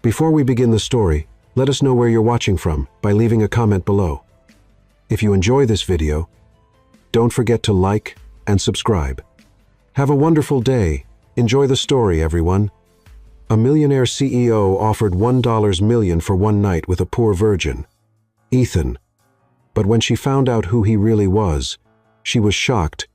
Before we begin the story, let us know where you're watching from by leaving a comment below. If you enjoy this video, don't forget to like and subscribe. Have a wonderful day. Enjoy the story, everyone. A millionaire CEO offered $1 million for one night with a poor virgin, Ethan. But when she found out who he really was, she was shocked.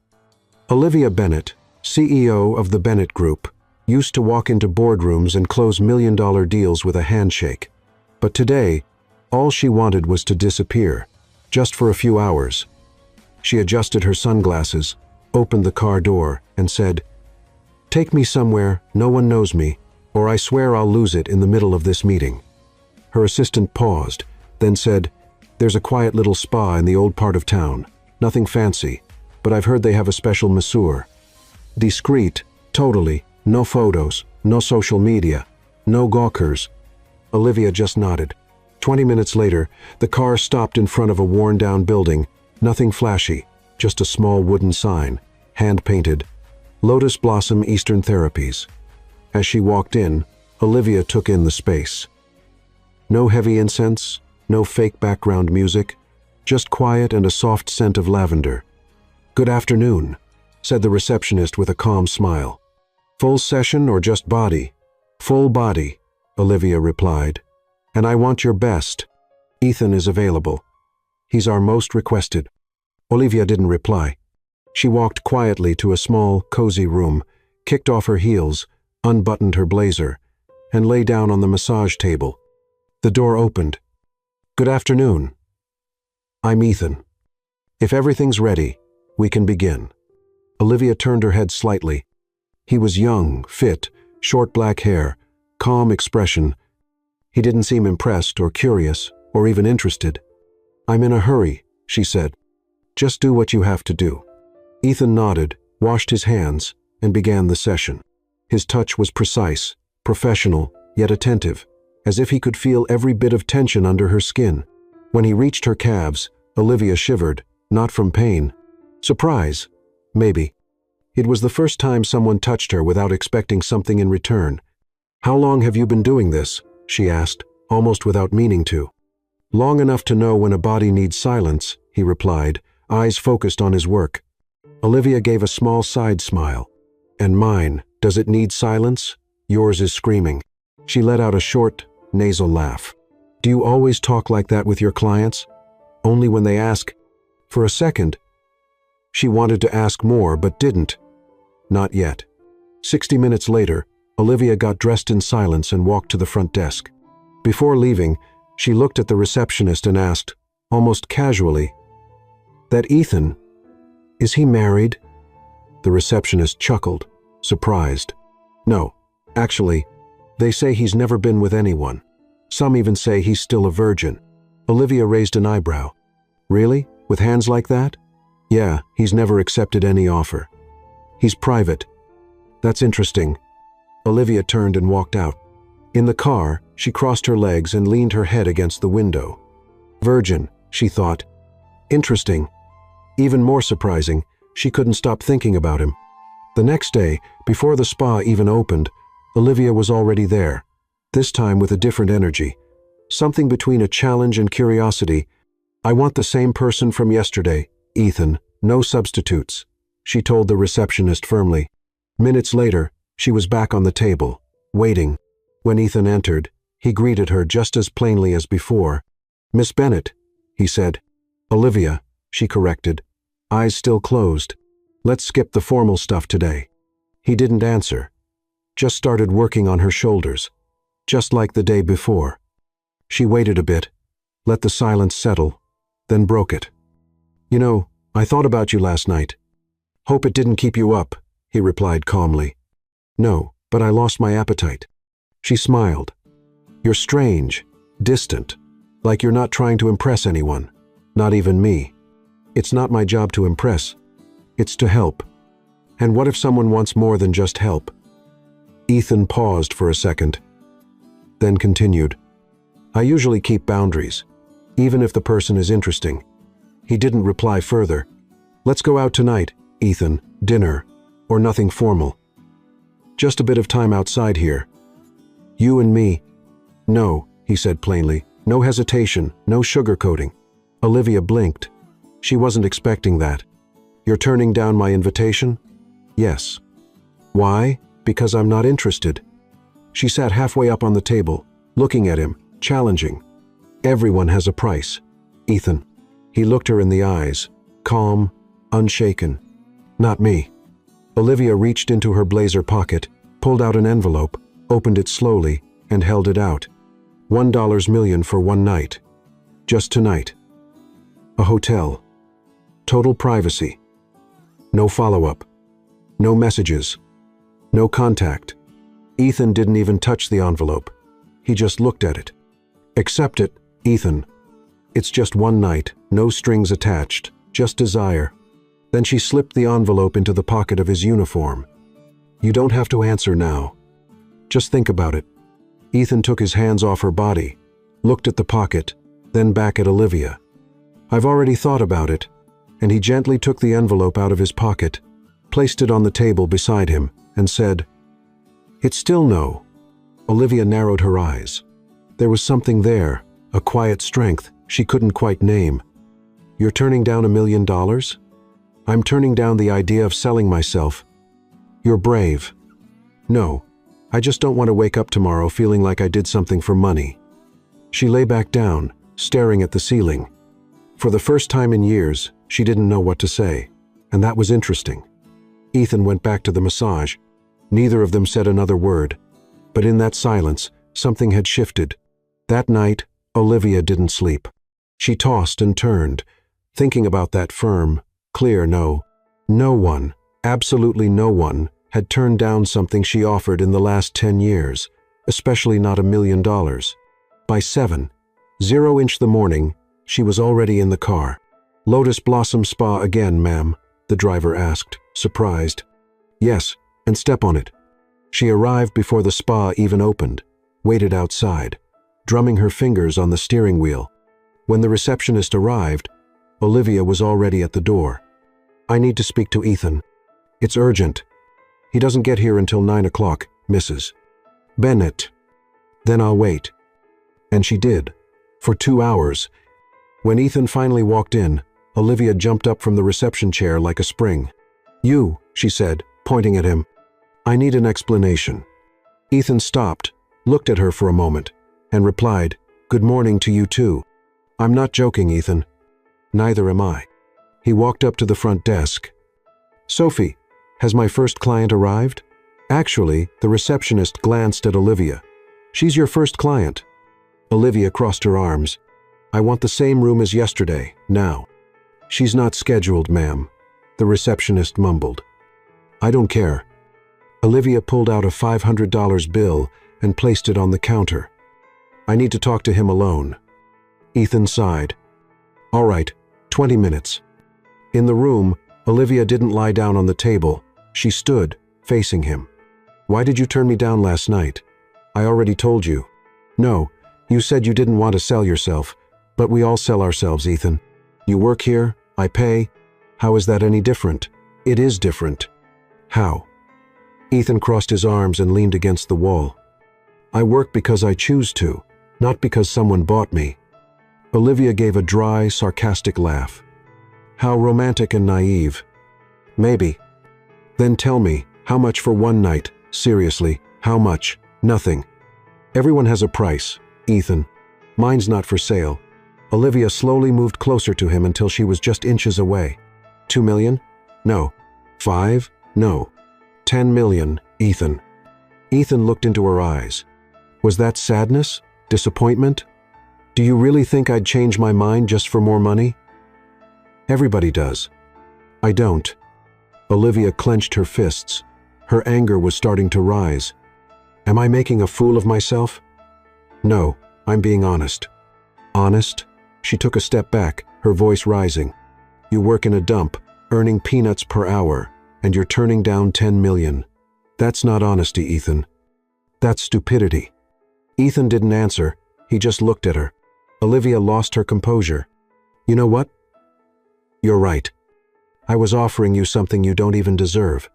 Olivia Bennett, CEO of the Bennett Group, used to walk into boardrooms and close million-dollar deals with a handshake. But today, all she wanted was to disappear, just for a few hours. She adjusted her sunglasses, opened the car door, and said, "Take me somewhere no one knows me, or I swear I'll lose it in the middle of this meeting." Her assistant paused, then said, "There's a quiet little spa in the old part of town. Nothing fancy, but I've heard they have a special masseur. Discreet, totally, no photos, no social media, no gawkers." Olivia just nodded. 20 minutes later, the car stopped in front of a worn-down building. Nothing flashy, just a small wooden sign, hand-painted, "Lotus Blossom Eastern Therapies." As she walked in, Olivia took in the space. No heavy incense, no fake background music, just quiet and a soft scent of lavender. "Good afternoon," said the receptionist with a calm smile. "Full session or just body?" "Full body," Olivia replied. "And I want your best. Ethan is available. He's our most requested." Olivia didn't reply. She walked quietly to a small, cozy room, kicked off her heels, unbuttoned her blazer, and lay down on the massage table. The door opened. "Good afternoon. I'm Ethan. If everything's ready, we can begin." Olivia turned her head slightly. He was young, fit, short black hair, calm expression. He didn't seem impressed or curious or even interested. "I'm in a hurry," she said. "Just do what you have to do." Ethan nodded, washed his hands, and began the session. His touch was precise, professional, yet attentive, as if he could feel every bit of tension under her skin. When he reached her calves, Olivia shivered, not from pain. Surprise, maybe. It was the first time someone touched her without expecting something in return. "How long have you been doing this?" she asked, almost without meaning to. "Long enough to know when a body needs silence," he replied, eyes focused on his work. Olivia gave a small side smile. "And mine, does it need silence? Yours is screaming." She let out a short, nasal laugh. "Do you always talk like that with your clients? Only when they ask?" For a second, she wanted to ask more but didn't. Not yet. 60 minutes later, Olivia got dressed in silence and walked to the front desk. Before leaving, she looked at the receptionist and asked, almost casually, "That Ethan, is he married?" The receptionist chuckled, surprised. "No, actually, they say he's never been with anyone. Some even say he's still a virgin." Olivia raised an eyebrow. "Really? With hands like that?" "Yeah, he's never accepted any offer. He's private." "That's interesting." Olivia turned and walked out. In the car, she crossed her legs and leaned her head against the window. Virgin, she thought. Interesting. Even more surprising, she couldn't stop thinking about him. The next day, before the spa even opened, Olivia was already there, this time with a different energy. Something between a challenge and curiosity. "I want the same person from yesterday, Ethan, no substitutes," she told the receptionist firmly. Minutes later, she was back on the table, waiting. When Ethan entered, he greeted her just as plainly as before. "Miss Bennett," he said. "Olivia," she corrected, eyes still closed. "Let's skip the formal stuff today." He didn't answer, just started working on her shoulders, just like the day before. She waited a bit, let the silence settle, then broke it. "You know, I thought about you last night. Hope it didn't keep you up," he replied calmly. "No, but I lost my appetite." She smiled. "You're strange, distant, like you're not trying to impress anyone, not even me. It's not my job to impress. It's to help. And what if someone wants more than just help?" Ethan paused for a second, then continued, "I usually keep boundaries, even if the person is interesting." He didn't reply further. "Let's go out tonight, Ethan, dinner, or nothing formal. Just a bit of time outside here. You and me, No, he said plainly. No hesitation, no sugarcoating. Olivia blinked. She wasn't expecting that. You're turning down my invitation? Yes. Why? Because I'm not interested. She sat halfway up on the table, looking at him, challenging. Everyone has a price. Ethan. He looked her in the eyes, calm, unshaken. Not me. Olivia reached into her blazer pocket, pulled out an envelope, opened it slowly, and held it out. $1 million for one night. Just tonight. A hotel. Total privacy. No follow-up. No messages. No contact. Ethan didn't even touch the envelope. He just looked at it. Accept it, Ethan. It's just one night, no strings attached, just desire. Then she slipped the envelope into the pocket of his uniform. You don't have to answer now. Just think about it. Ethan took his hands off her body, looked at the pocket, then back at Olivia. I've already thought about it, and he gently took the envelope out of his pocket, placed it on the table beside him, and said, It's still no. Olivia narrowed her eyes. There was something there, a quiet strength she couldn't quite name. You're turning down $1 million? I'm turning down the idea of selling myself. You're brave. No, I just don't want to wake up tomorrow feeling like I did something for money. She lay back down, staring at the ceiling. For the first time in years, she didn't know what to say, and that was interesting. Ethan went back to the massage. Neither of them said another word, but in that silence, something had shifted. That night, Olivia didn't sleep. She tossed and turned, thinking about that firm, clear no. No one, absolutely no one, had turned down something she offered in the last 10 years, especially not $1 million. By 7:00 the morning, she was already in the car. Lotus Blossom Spa again, ma'am, the driver asked, surprised. Yes, and step on it. She arrived before the spa even opened, waited outside, drumming her fingers on the steering wheel. When the receptionist arrived, Olivia was already at the door. I need to speak to Ethan. It's urgent. He doesn't get here until 9 o'clock, Mrs. Bennett. Then I'll wait. And she did, for 2 hours. When Ethan finally walked in, Olivia jumped up from the reception chair like a spring. You, she said, pointing at him. I need an explanation. Ethan stopped, looked at her for a moment, and replied, Good morning to you too. I'm not joking, Ethan. Neither am I. He walked up to the front desk. Sophie, has my first client arrived? Actually, the receptionist glanced at Olivia. She's your first client. Olivia crossed her arms. I want the same room as yesterday, now. She's not scheduled, ma'am, the receptionist mumbled. I don't care. Olivia pulled out a $500 bill and placed it on the counter. I need to talk to him alone. Ethan sighed. All right, 20 minutes. In the room, Olivia didn't lie down on the table. She stood, facing him. Why did you turn me down last night? I already told you. No, you said you didn't want to sell yourself, but we all sell ourselves, Ethan. You work here, I pay. How is that any different? It is different. How? Ethan crossed his arms and leaned against the wall. I work because I choose to, not because someone bought me. Olivia gave a dry, sarcastic laugh. How romantic and naive. Maybe. Then tell me, how much for one night? Seriously, how much? Nothing. Everyone has a price, Ethan. Mine's not for sale. Olivia slowly moved closer to him until she was just inches away. 2 million? No. 5? No. 10 million, Ethan. Ethan looked into her eyes. Was that sadness? Disappointment? Do you really think I'd change my mind just for more money? Everybody does. I don't. Olivia clenched her fists. Her anger was starting to rise. Am I making a fool of myself? No, I'm being honest. Honest? She took a step back, her voice rising. You work in a dump, earning peanuts per hour, and you're turning down 10 million. That's not honesty, Ethan. That's stupidity. Ethan didn't answer. He just looked at her. Olivia lost her composure. You know what? You're right. I was offering you something you don't even deserve.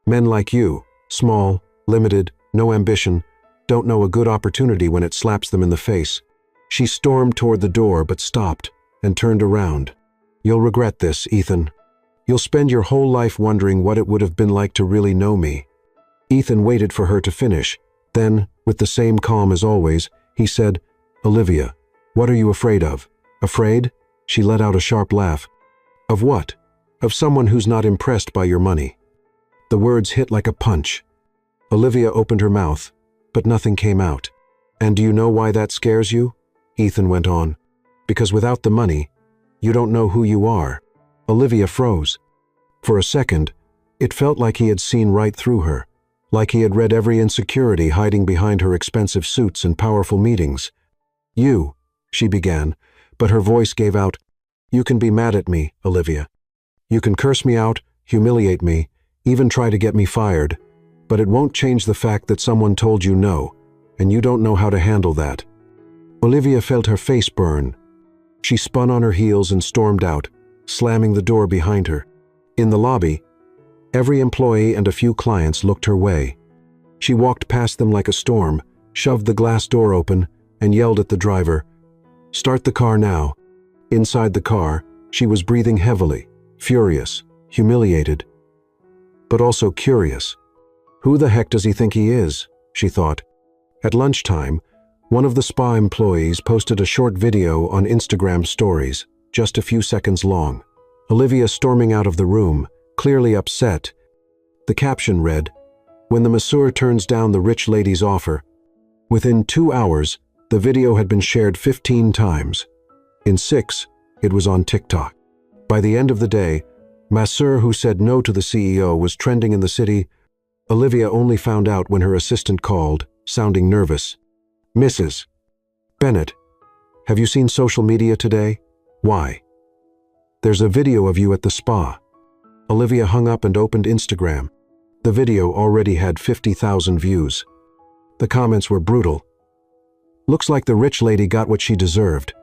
Men like you, small, limited, no ambition, don't know a good opportunity when it slaps them in the face. She stormed toward the door but stopped and turned around. "You'll regret this, Ethan. You'll spend your whole life wondering what it would have been like to really know me." Ethan waited for her to finish. Then, with the same calm as always, he said, "Olivia, what are you afraid of?" "Afraid?" She let out a sharp laugh. "Of what?" "Of someone who's not impressed by your money." The words hit like a punch. Olivia opened her mouth, but nothing came out. "And do you know why that scares you?" Ethan went on. "Because without the money, you don't know who you are." Olivia froze. For a second, it felt like he had seen right through her, like he had read every insecurity hiding behind her expensive suits and powerful meetings. "You," she began, but her voice gave out, "You can be mad at me, Olivia. You can curse me out, humiliate me, even try to get me fired, but it won't change the fact that someone told you no, and you don't know how to handle that." Olivia felt her face burn. She spun on her heels and stormed out, slamming the door behind her. In the lobby, every employee and a few clients looked her way. She walked past them like a storm, shoved the glass door open, and yelled at the driver, "Start the car now." Inside the car, she was breathing heavily, furious, humiliated, but also curious. Who the heck does he think he is? She thought. At lunchtime, one of the spa employees posted a short video on Instagram stories, just a few seconds long. Olivia storming out of the room, clearly upset. The caption read, "When the masseur turns down the rich lady's offer." Within 2 hours, the video had been shared 15 times. In 6, it was on TikTok. By the end of the day, masseur who said no to the CEO was trending in the city. Olivia only found out when her assistant called, sounding nervous. "Mrs. Bennett, have you seen social media today?" "Why?" "There's a video of you at the spa." Olivia hung up and opened Instagram. The video already had 50,000 views. The comments were brutal. "Looks like the rich lady got what she deserved.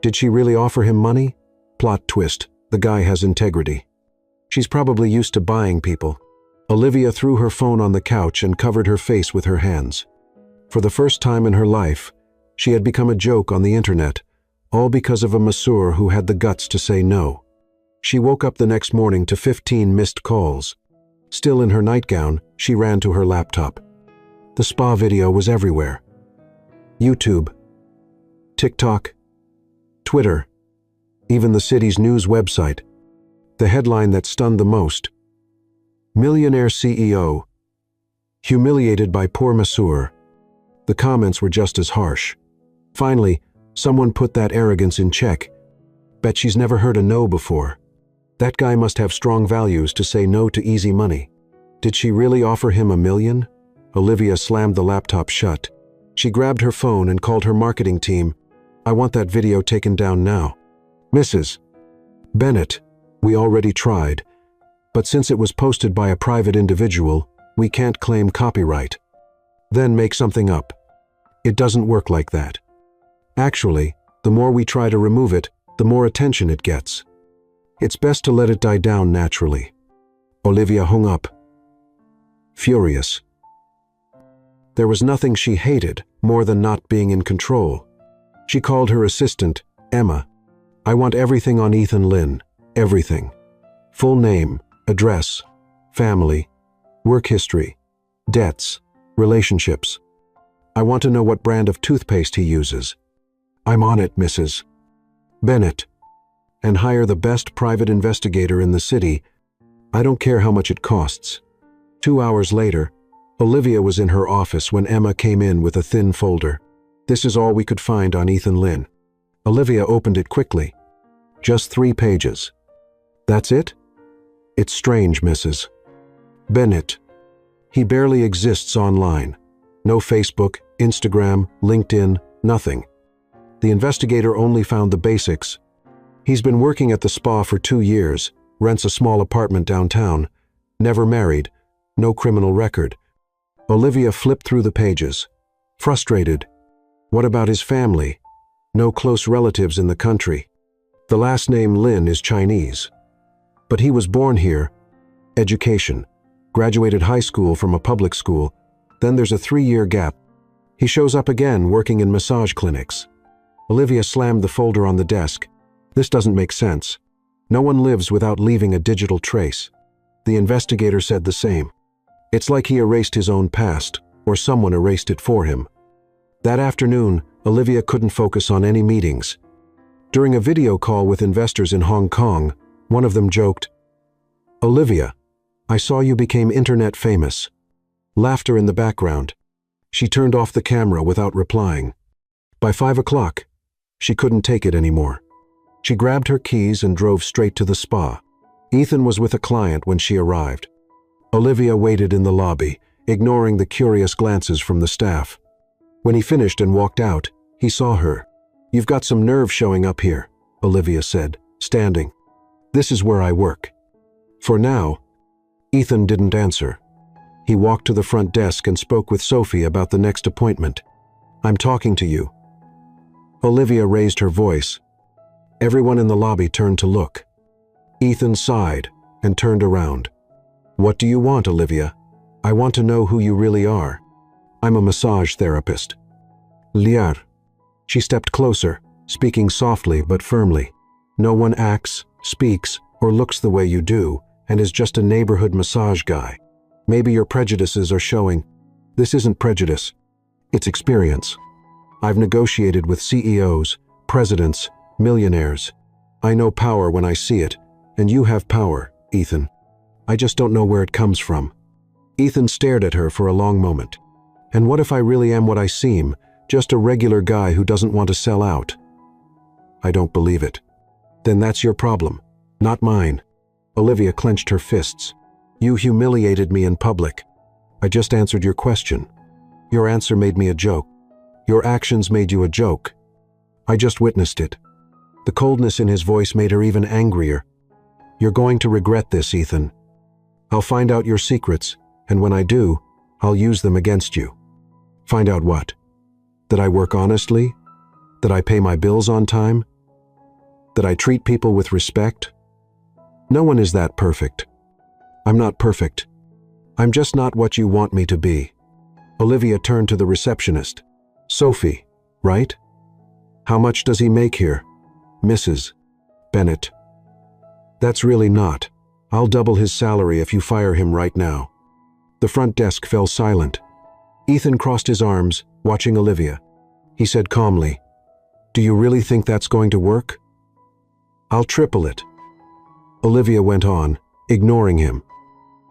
Did she really offer him money? Plot twist, the guy has integrity. She's probably used to buying people." Olivia threw her phone on the couch and covered her face with her hands. For the first time in her life, she had become a joke on the internet, all because of a masseur who had the guts to say no. She woke up the next morning to 15 missed calls. Still in her nightgown, she ran to her laptop. The spa video was everywhere. YouTube, TikTok, Twitter, even the city's news website. The headline that stunned the most: "Millionaire CEO, humiliated by poor masseur." The comments were just as harsh. Finally, someone put that arrogance in check. "Bet she's never heard a no before. That guy must have strong values to say no to easy money. Did she really offer him $1 million? Olivia slammed the laptop shut. She grabbed her phone and called her marketing team. "I want that video taken down now." "Mrs. Bennett, we already tried, but since it was posted by a private individual, we can't claim copyright." "Then make something up." "It doesn't work like that. Actually, the more we try to remove it, the more attention it gets. It's best to let it die down naturally." Olivia hung up, furious. There was nothing she hated more than not being in control. She called her assistant, Emma. "I want everything on Ethan Lynn, everything. Full name, address, family, work history, debts, relationships. I want to know what brand of toothpaste he uses." "I'm on it, Mrs. Bennett. And hire the best private investigator in the city. I don't care how much it costs." 2 hours later, Olivia was in her office when Emma came in with a thin folder. "This is all we could find on Ethan Lynn." Olivia opened it quickly. Just 3 pages. "That's it?" "It's strange, Mrs. Bennett. He barely exists online. No Facebook, Instagram, LinkedIn, nothing. The investigator only found the basics. He's been working at the spa for 2 years, rents a small apartment downtown, never married, no criminal record." Olivia flipped through the pages, frustrated. What about his family? No close relatives in the country. The last name Lin is Chinese. But he was born here. Education. Graduated high school from a public school. Then there's a 3-year gap. He shows up again, working in massage clinics. Olivia slammed the folder on the desk. This doesn't make sense. No one lives without leaving a digital trace. The investigator said the same. It's like he erased his own past, or someone erased it for him. That afternoon, Olivia couldn't focus on any meetings. During a video call with investors in Hong Kong, one of them joked, "Olivia, I saw you became internet famous." Laughter in the background. She turned off the camera without replying. By 5 o'clock, she couldn't take it anymore. She grabbed her keys and drove straight to the spa. Ethan was with a client when she arrived. Olivia waited in the lobby, ignoring the curious glances from the staff. When he finished and walked out, he saw her. "You've got some nerve showing up here," Olivia said, standing. "This is where I work." For now, Ethan didn't answer. He walked to the front desk and spoke with Sophie about the next appointment. "I'm talking to you." Olivia raised her voice. Everyone in the lobby turned to look. Ethan sighed and turned around. "What do you want, Olivia? I want to know who you really are. I'm a massage therapist." "Liar." She stepped closer, speaking softly but firmly. "No one acts, speaks, or looks the way you do, and is just a neighborhood massage guy. Maybe your prejudices are showing. This isn't prejudice. It's experience. I've negotiated with CEOs, presidents, millionaires. I know power when I see it, and you have power, Ethan. I just don't know where it comes from." Ethan stared at her for a long moment. "And what if I really am what I seem, just a regular guy who doesn't want to sell out?" "I don't believe it." "Then that's your problem, not mine." Olivia clenched her fists. "You humiliated me in public. I just answered your question. Your answer made me a joke. Your actions made you a joke. I just witnessed it." The coldness in his voice made her even angrier. "You're going to regret this, Ethan. I'll find out your secrets, and when I do, I'll use them against you." "Find out what? That I work honestly? That I pay my bills on time? That I treat people with respect? No one is that perfect. I'm not perfect. I'm just not what you want me to be." Olivia turned to the receptionist. "Sophie, right? How much does he make here?" "Mrs. Bennett." "That's really not. I'll double his salary if you fire him right now." The front desk fell silent. Ethan crossed his arms, watching Olivia. He said calmly, "Do you really think that's going to work?" "I'll triple it." Olivia went on, ignoring him.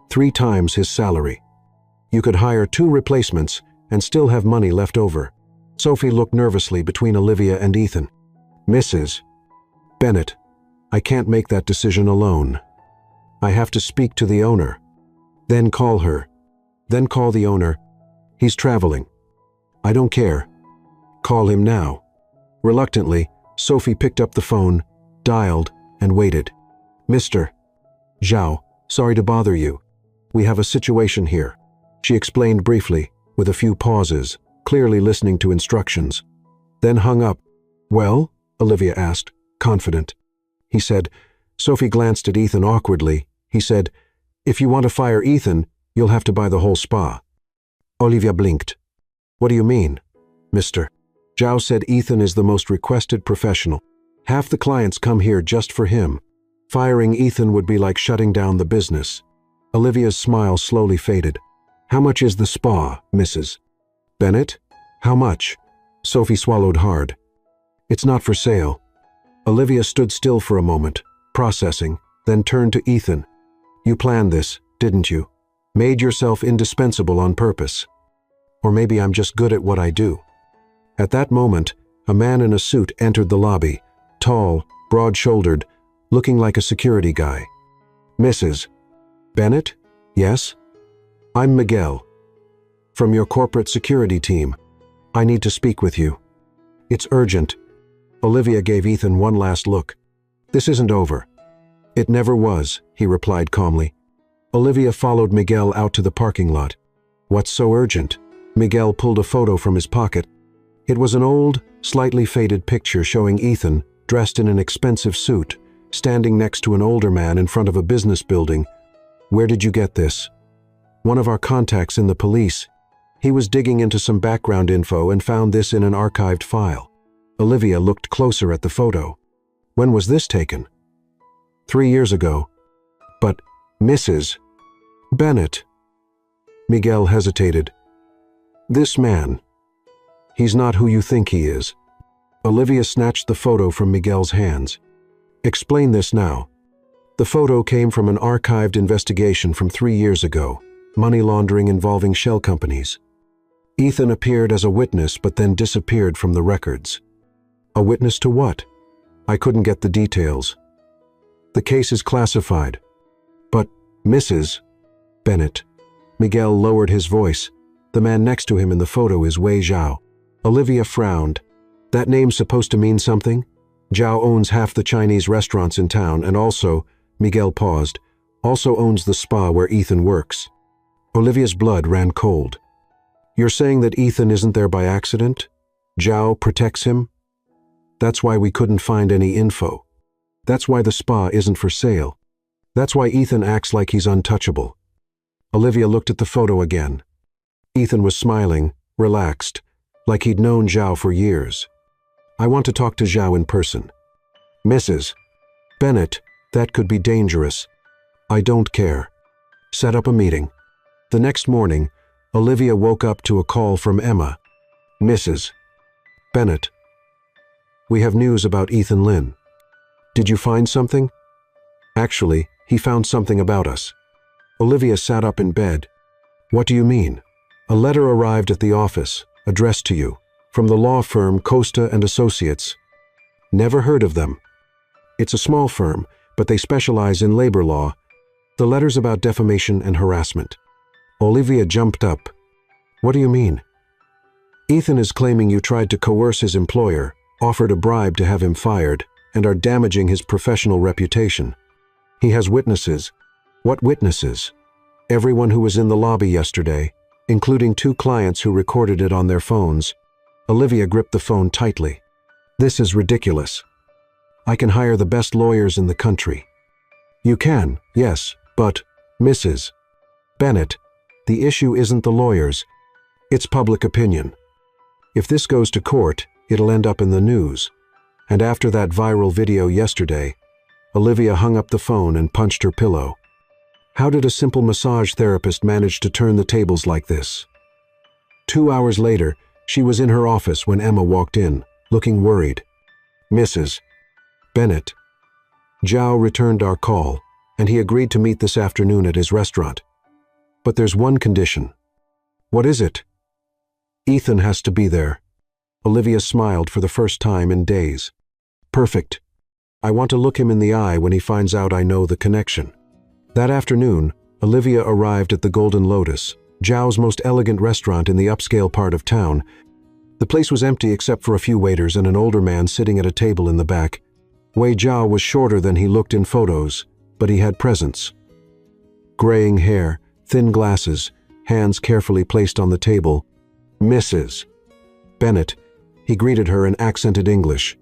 3 times his salary. You could hire 2 replacements and still have money left over. Sophie looked nervously between Olivia and Ethan. "Mrs. Bennett, I can't make that decision alone. I have to speak to the owner. Then call her. Then call the owner. He's traveling. I don't care. Call him now." Reluctantly, Sophie picked up the phone, dialed, and waited. "Mr. Zhao, sorry to bother you. We have a situation here," she explained briefly, with a few pauses, clearly listening to instructions. Then hung up. "Well?" Olivia asked, confident. He said. Sophie glanced at Ethan awkwardly. He said, "If you want to fire Ethan, you'll have to buy the whole spa." Olivia blinked. "What do you mean, Mr. Zhao said Ethan is the most requested professional. Half the clients come here just for him. Firing Ethan would be like shutting down the business." Olivia's smile slowly faded. "How much is the spa, Mrs. Bennett? How much?" Sophie swallowed hard. "It's not for sale." Olivia stood still for a moment, processing, then turned to Ethan. "You planned this, didn't you? Made yourself indispensable on purpose. Or maybe I'm just good at what I do." At that moment, a man in a suit entered the lobby, tall, broad-shouldered, looking like a security guy. "Mrs. Bennett? Yes? I'm Miguel. From your corporate security team. I need to speak with you. It's urgent." Olivia gave Ethan one last look. "This isn't over." "It never was," he replied calmly. Olivia followed Miguel out to the parking lot. "What's so urgent?" Miguel pulled a photo from his pocket. It was an old, slightly faded picture showing Ethan, dressed in an expensive suit, standing next to an older man in front of a business building. "Where did you get this?" "One of our contacts in the police. He was digging into some background info and found this in an archived file. Olivia looked closer at the photo. When was this taken? 3 years ago. But, Mrs. Bennett. Miguel hesitated. This man. He's not who you think he is. Olivia snatched the photo from Miguel's hands. Explain this now. The photo came from an archived investigation from 3 years ago, money laundering involving shell companies. Ethan appeared as a witness but then disappeared from the records. A witness to what? I couldn't get the details. The case is classified. But, Mrs. Bennett. Miguel lowered his voice. The man next to him in the photo is Wei Zhao. Olivia frowned. That name's supposed to mean something? Zhao owns half the Chinese restaurants in town and also, Miguel paused, also owns the spa where Ethan works. Olivia's blood ran cold. You're saying that Ethan isn't there by accident? Zhao protects him? That's why we couldn't find any info. That's why the spa isn't for sale. That's why Ethan acts like he's untouchable. Olivia looked at the photo again. Ethan was smiling, relaxed, like he'd known Zhao for years. I want to talk to Zhao in person. Mrs. Bennett, that could be dangerous. I don't care. Set up a meeting. The next morning, Olivia woke up to a call from Emma. Mrs. Bennett. We have news about Ethan Lin. Did you find something? Actually, he found something about us. Olivia sat up in bed. What do you mean? A letter arrived at the office, addressed to you, from the law firm Costa and Associates. Never heard of them. It's a small firm, but they specialize in labor law. The letter's about defamation and harassment. Olivia jumped up. What do you mean? Ethan is claiming you tried to coerce his employer, offered a bribe to have him fired, and are damaging his professional reputation. He has witnesses. What witnesses? Everyone who was in the lobby yesterday, including 2 clients who recorded it on their phones. Olivia gripped the phone tightly. This is ridiculous. I can hire the best lawyers in the country. You can, yes, but, Mrs. Bennett, the issue isn't the lawyers. It's public opinion. If this goes to court, it'll end up in the news. And after that viral video yesterday, Olivia hung up the phone and punched her pillow. How did a simple massage therapist manage to turn the tables like this? 2 hours later, she was in her office when Emma walked in, looking worried. Mrs. Bennett. Zhao returned our call, and he agreed to meet this afternoon at his restaurant. But there's one condition. What is it? Ethan has to be there. Olivia smiled for the first time in days. Perfect. I want to look him in the eye when he finds out I know the connection. That afternoon, Olivia arrived at the Golden Lotus, Zhao's most elegant restaurant in the upscale part of town. The place was empty except for a few waiters and an older man sitting at a table in the back. Wei Zhao was shorter than he looked in photos, but he had presence. Graying hair, thin glasses, hands carefully placed on the table. Mrs. Bennett. He greeted her in accented English.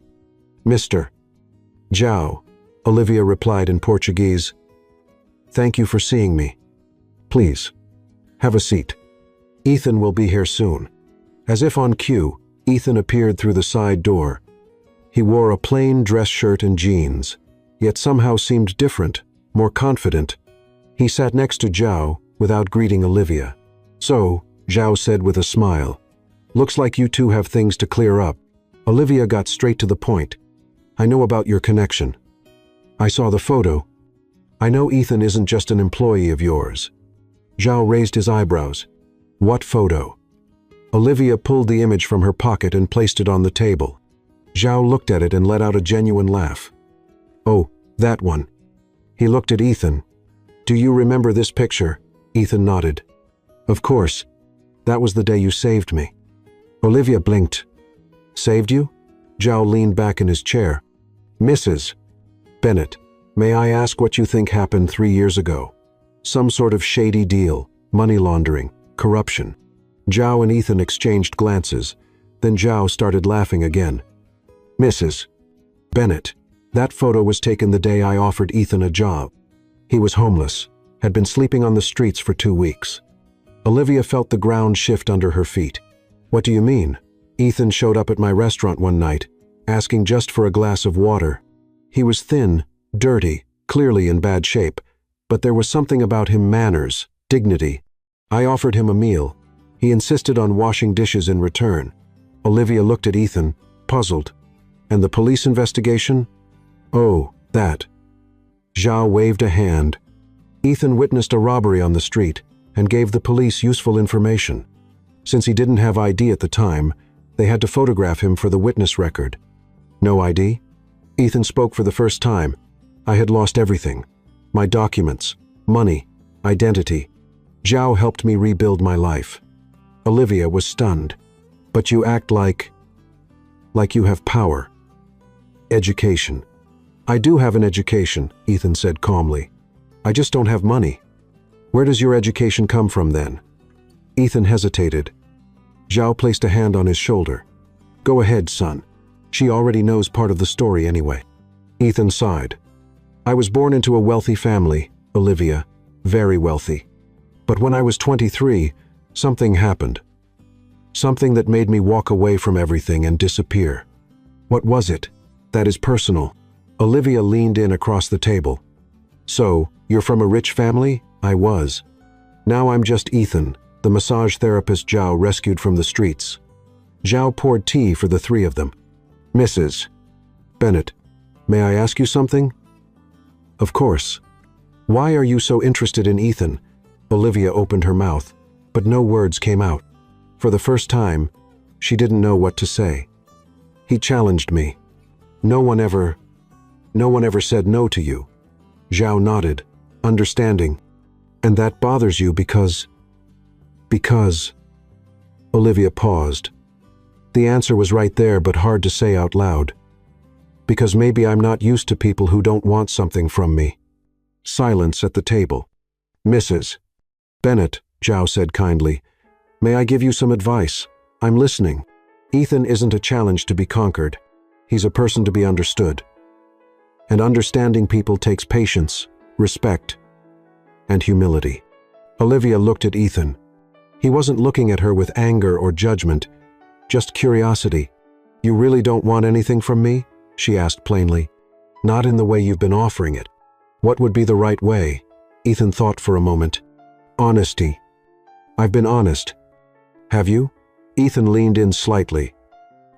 Mr. Zhao, Olivia replied in Portuguese. Thank you for seeing me. Please, have a seat. Ethan will be here soon. As if on cue, Ethan appeared through the side door. He wore a plain dress shirt and jeans, yet somehow seemed different, more confident. He sat next to Zhao without greeting Olivia. So, Zhao said with a smile, looks like you two have things to clear up. Olivia got straight to the point. I know about your connection. I saw the photo. I know Ethan isn't just an employee of yours. Zhao raised his eyebrows. What photo? Olivia pulled the image from her pocket and placed it on the table. Zhao looked at it and let out a genuine laugh. Oh, that one. He looked at Ethan. Do you remember this picture? Ethan nodded. Of course. That was the day you saved me. Olivia blinked. Saved you? Zhao leaned back in his chair. Mrs. Bennett, may I ask what you think happened 3 years ago? Some sort of shady deal, money laundering, corruption. Zhao and Ethan exchanged glances. Then Zhao started laughing again. Mrs. Bennett, that photo was taken the day I offered Ethan a job. He was homeless, had been sleeping on the streets for 2 weeks. Olivia felt the ground shift under her feet. What do you mean? Ethan showed up at my restaurant one night, asking just for a glass of water. He was thin, dirty, clearly in bad shape, but there was something about him, manners, dignity. I offered him a meal. He insisted on washing dishes in return. Olivia looked at Ethan, puzzled. And the police investigation? Oh, that. Zhao waved a hand. Ethan witnessed a robbery on the street and gave the police useful information. Since he didn't have ID at the time, they had to photograph him for the witness record. No ID? Ethan spoke for the first time. I had lost everything. My documents, money, identity. Zhao helped me rebuild my life. Olivia was stunned. But you act like you have power. Education. I do have an education, Ethan said calmly. I just don't have money. Where does your education come from then? Ethan hesitated. Zhao placed a hand on his shoulder. Go ahead, son. She already knows part of the story anyway. Ethan sighed. I was born into a wealthy family, Olivia, very wealthy. But when I was 23, something happened. Something that made me walk away from everything and disappear. What was it? That is personal. Olivia leaned in across the table. So, you're from a rich family? I was. Now I'm just Ethan, the massage therapist Zhao rescued from the streets. Zhao poured tea for the three of them. Mrs. Bennett, may I ask you something? Of course. Why are you so interested in Ethan? Olivia opened her mouth, but no words came out. For the first time, she didn't know what to say. He challenged me. No one ever said no to you. Zhao nodded, understanding. And that bothers you because... Olivia paused. The answer was right there, but hard to say out loud. Because maybe I'm not used to people who don't want something from me. Silence at the table. Mrs. Bennett, Zhao said kindly, may I give you some advice? I'm listening. Ethan isn't a challenge to be conquered. He's a person to be understood. And understanding people takes patience, respect, and humility. Olivia looked at Ethan. He wasn't looking at her with anger or judgment, just curiosity. You really don't want anything from me? She asked plainly. Not in the way you've been offering it. What would be the right way? Ethan thought for a moment. Honesty. I've been honest. Have you? Ethan leaned in slightly.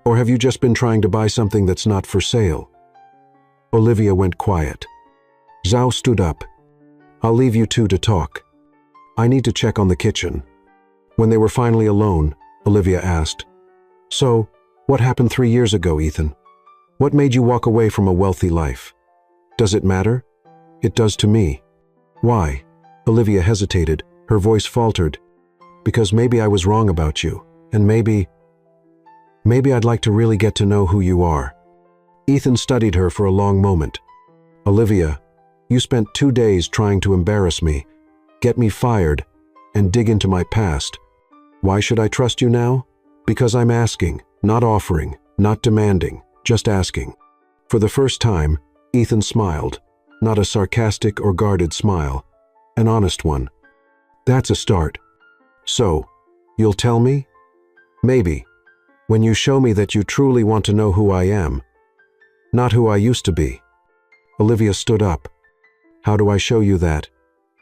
Or have you just been trying to buy something that's not for sale? Olivia went quiet. Zhao stood up. I'll leave you two to talk. I need to check on the kitchen. When they were finally alone, Olivia asked, So, what happened 3 years ago, Ethan? What made you walk away from a wealthy life? Does it matter? It does to me. Why? Olivia hesitated, her voice faltered. Because maybe I was wrong about you, and maybe I'd like to really get to know who you are. Ethan studied her for a long moment. Olivia, you spent 2 days trying to embarrass me, get me fired, and dig into my past. Why should I trust you now? Because I'm asking, not offering, not demanding, just asking. For the first time, Ethan smiled, not a sarcastic or guarded smile, an honest one. That's a start. So, you'll tell me? Maybe, when you show me that you truly want to know who I am, not who I used to be. Olivia stood up. How do I show you that?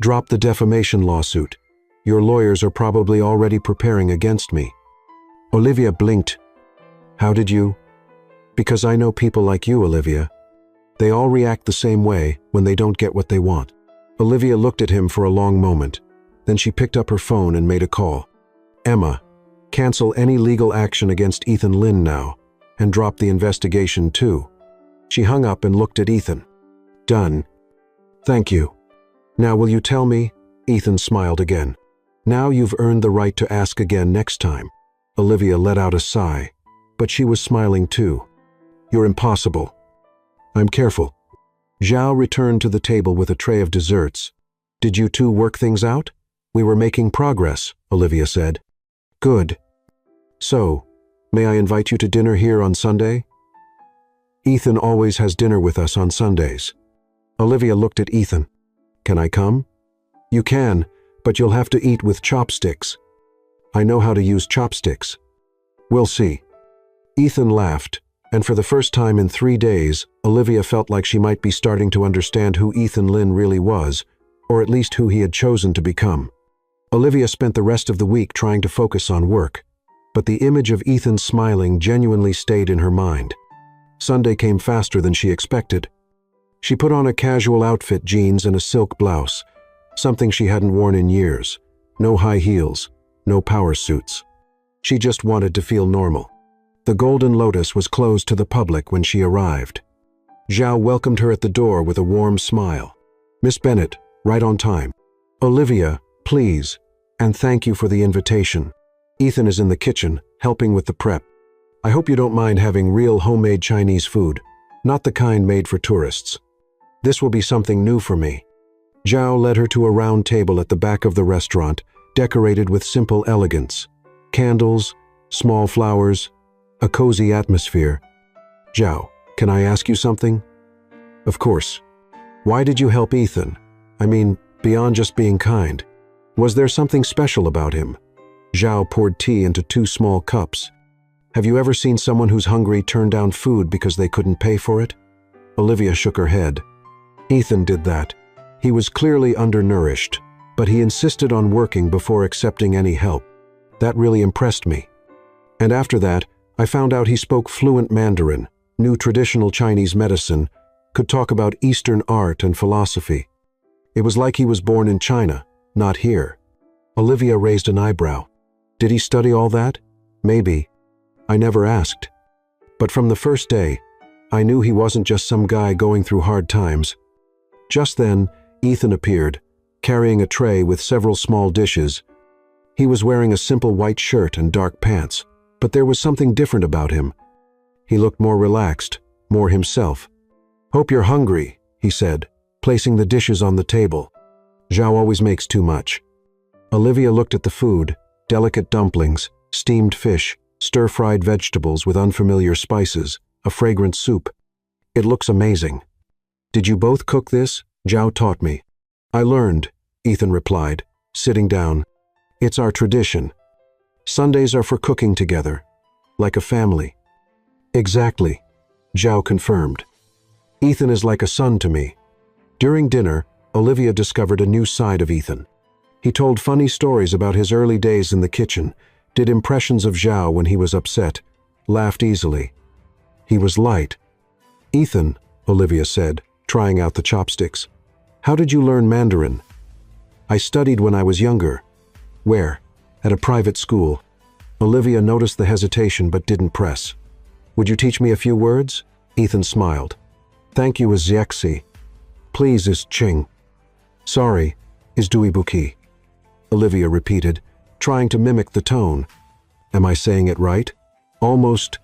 Drop the defamation lawsuit. Your lawyers are probably already preparing against me. Olivia blinked. How did you? Because I know people like you, Olivia. They all react the same way when they don't get what they want. Olivia looked at him for a long moment. Then she picked up her phone and made a call. Emma, cancel any legal action against Ethan Lin now, and drop the investigation too. She hung up and looked at Ethan. Done. Thank you. Now will you tell me? Ethan smiled again. Now you've earned the right to ask again next time. Olivia let out a sigh, but she was smiling too. You're impossible. I'm careful. Zhao returned to the table with a tray of desserts. Did you two work things out? We were making progress, Olivia said. Good. So, may I invite you to dinner here on Sunday? Ethan always has dinner with us on Sundays. Olivia looked at Ethan. Can I come? You can, but you'll have to eat with chopsticks. I know how to use chopsticks. We'll see. Ethan laughed, and for the first time in 3 days, Olivia felt like she might be starting to understand who Ethan Lin really was, or at least who he had chosen to become. Olivia spent the rest of the week trying to focus on work, but the image of Ethan smiling genuinely stayed in her mind. Sunday came faster than she expected. She put on a casual outfit, jeans and a silk blouse, something she hadn't worn in years. No high heels, no power suits. She just wanted to feel normal. The Golden Lotus was closed to the public when she arrived. Zhao welcomed her at the door with a warm smile. "Miss Bennett, right on time." "Olivia, please, and thank you for the invitation. Ethan is in the kitchen, helping with the prep. I hope you don't mind having real homemade Chinese food, not the kind made for tourists. This will be something new for me." Zhao led her to a round table at the back of the restaurant, decorated with simple elegance. Candles, small flowers, a cozy atmosphere. "Zhao, can I ask you something?" "Of course. Why did you help Ethan? I mean, beyond just being kind. Was there something special about him?" Zhao poured tea into 2 small cups. "Have you ever seen someone who's hungry turn down food because they couldn't pay for it?" Olivia shook her head. "Ethan did that. He was clearly undernourished, but he insisted on working before accepting any help. That really impressed me. And after that, I found out he spoke fluent Mandarin, knew traditional Chinese medicine, could talk about Eastern art and philosophy. It was like he was born in China, not here." Olivia raised an eyebrow. "Did he study all that?" "Maybe. I never asked. But from the first day, I knew he wasn't just some guy going through hard times." Just then, Ethan appeared, carrying a tray with several small dishes. He was wearing a simple white shirt and dark pants, but there was something different about him. He looked more relaxed, more himself. "Hope you're hungry," he said, placing the dishes on the table. "Zhao always makes too much." Olivia looked at the food, delicate dumplings, steamed fish, stir-fried vegetables with unfamiliar spices, a fragrant soup. "It looks amazing." "Did you both cook this?" "Zhao taught me." "I learned," Ethan replied, sitting down. "It's our tradition. Sundays are for cooking together, like a family." "Exactly," Zhao confirmed. "Ethan is like a son to me." During dinner, Olivia discovered a new side of Ethan. He told funny stories about his early days in the kitchen, did impressions of Zhao when he was upset, laughed easily. He was light. "Ethan," Olivia said, trying out the chopsticks, "how did you learn Mandarin?" "I studied when I was younger." "Where?" "At a private school." Olivia noticed the hesitation but didn't press. "Would you teach me a few words?" Ethan smiled. "Thank you is Xiexi. Please is Ching. Sorry is Duibuki." Olivia repeated, trying to mimic the tone. "Am I saying it right?" "Almost."